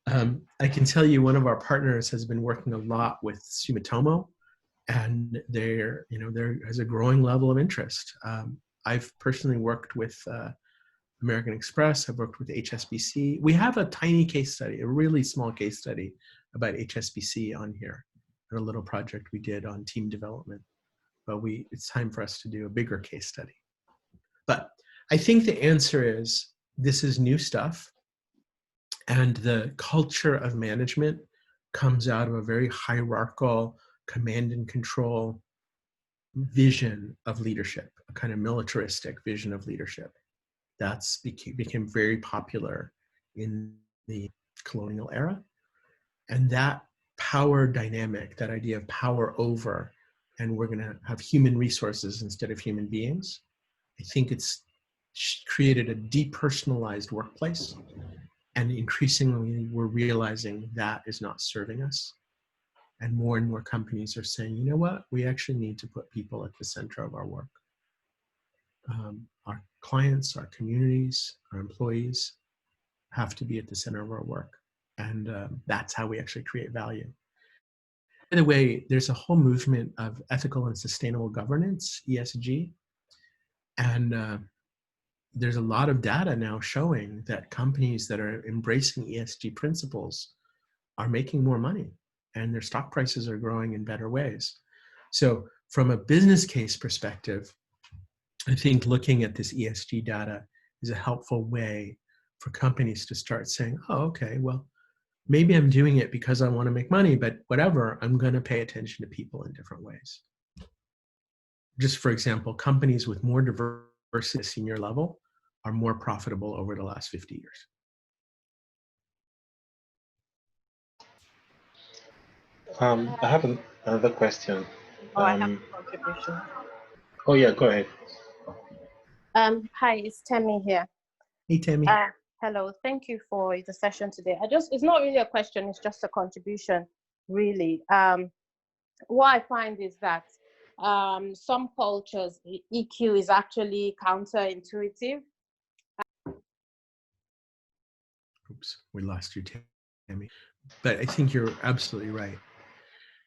I can tell you one of our partners has been working a lot with Sumitomo, and there has a growing level of interest. I've personally worked with American Express. I've worked with HSBC. We have a tiny case study, a really small case study about HSBC on here, a little project we did on team development. But it's time for us to do a bigger case study. But I think the answer is this is new stuff, and the culture of management comes out of a very hierarchical command and control vision of leadership, a kind of militaristic vision of leadership. That's became very popular in the colonial era. And that power dynamic, that idea of power over, and we're going to have human resources instead of human beings, I think it's created a depersonalized workplace. And increasingly, we're realizing that is not serving us. And more companies are saying, you know what, we actually need to put people at the center of our work. Our clients, our communities, our employees have to be at the center of our work. And that's how we actually create value. By the way, there's a whole movement of ethical and sustainable governance, ESG. And there's a lot of data now showing that companies that are embracing ESG principles are making more money, and their stock prices are growing in better ways. So from a business case perspective, I think looking at this ESG data is a helpful way for companies to start saying, oh, okay, well, maybe I'm doing it because I want to make money, but whatever, I'm going to pay attention to people in different ways. Just for example, companies with more diversity at senior level are more profitable over the last 50 years. I have another question. I have a contribution. Oh yeah, go ahead. Hi, it's Tammy here. Hey, Tammy. Hello, thank you for the session today. It's not really a question, it's just a contribution, really. What I find is that some cultures, EQ is actually counterintuitive. Oops, we lost you, Tammy. But I think you're absolutely right.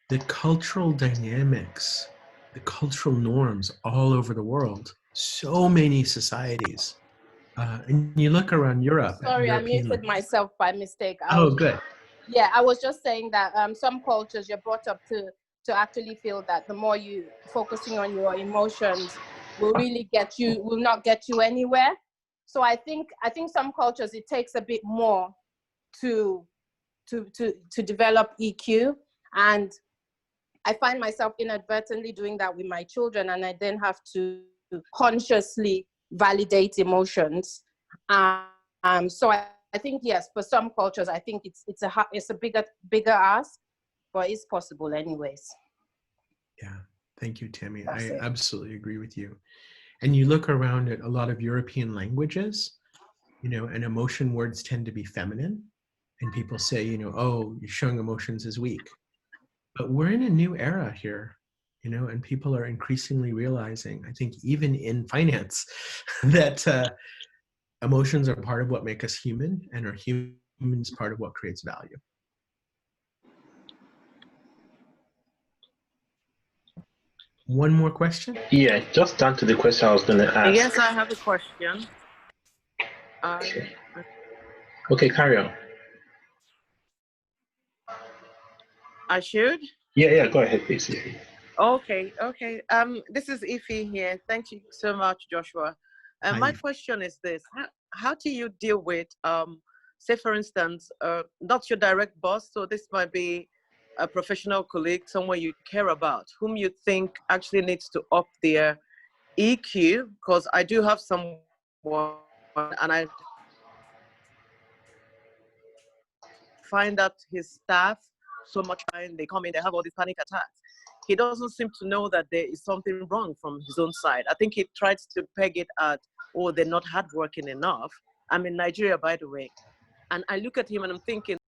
The cultural dynamics, the cultural norms all over the world, so many societies. And you look around Europe. Sorry, I muted myself by mistake. Good. Yeah, I was just saying that some cultures you're brought up to actually feel that the more you focusing on your emotions will not get you anywhere. So I think some cultures it takes a bit more to develop EQ, and I find myself inadvertently doing that with my children, and I then have to consciously validate emotions. So I think, yes, for some cultures, I think it's a bigger ask, but it's possible anyways. Yeah, thank you, Tammy. I absolutely agree with you. And you look around at a lot of European languages, you know, and emotion words tend to be feminine. And people say, you know, oh, you're showing emotions is weak. But we're in a new era here, you know, and people are increasingly realizing, I think even in finance, that emotions are part of what make us human, and are humans part of what creates value. One more question? Yeah, just down to the question I was going to ask. Yes, I have a question. Okay, carry on. I should? Yeah, go ahead, please. Okay. This is Ify here. Thank you so much, Joshua. My question is this: how do you deal with, say, for instance, not your direct boss, so this might be a professional colleague, someone you care about, whom you think actually needs to up their EQ? Because I do have someone, and I find that his staff so much pain, they come in, they have all these panic attacks. He doesn't seem to know that there is something wrong from his own side. I think he tries to peg it at, oh, they're not hardworking enough. I'm in Nigeria, by the way. And I look at him and I'm thinking,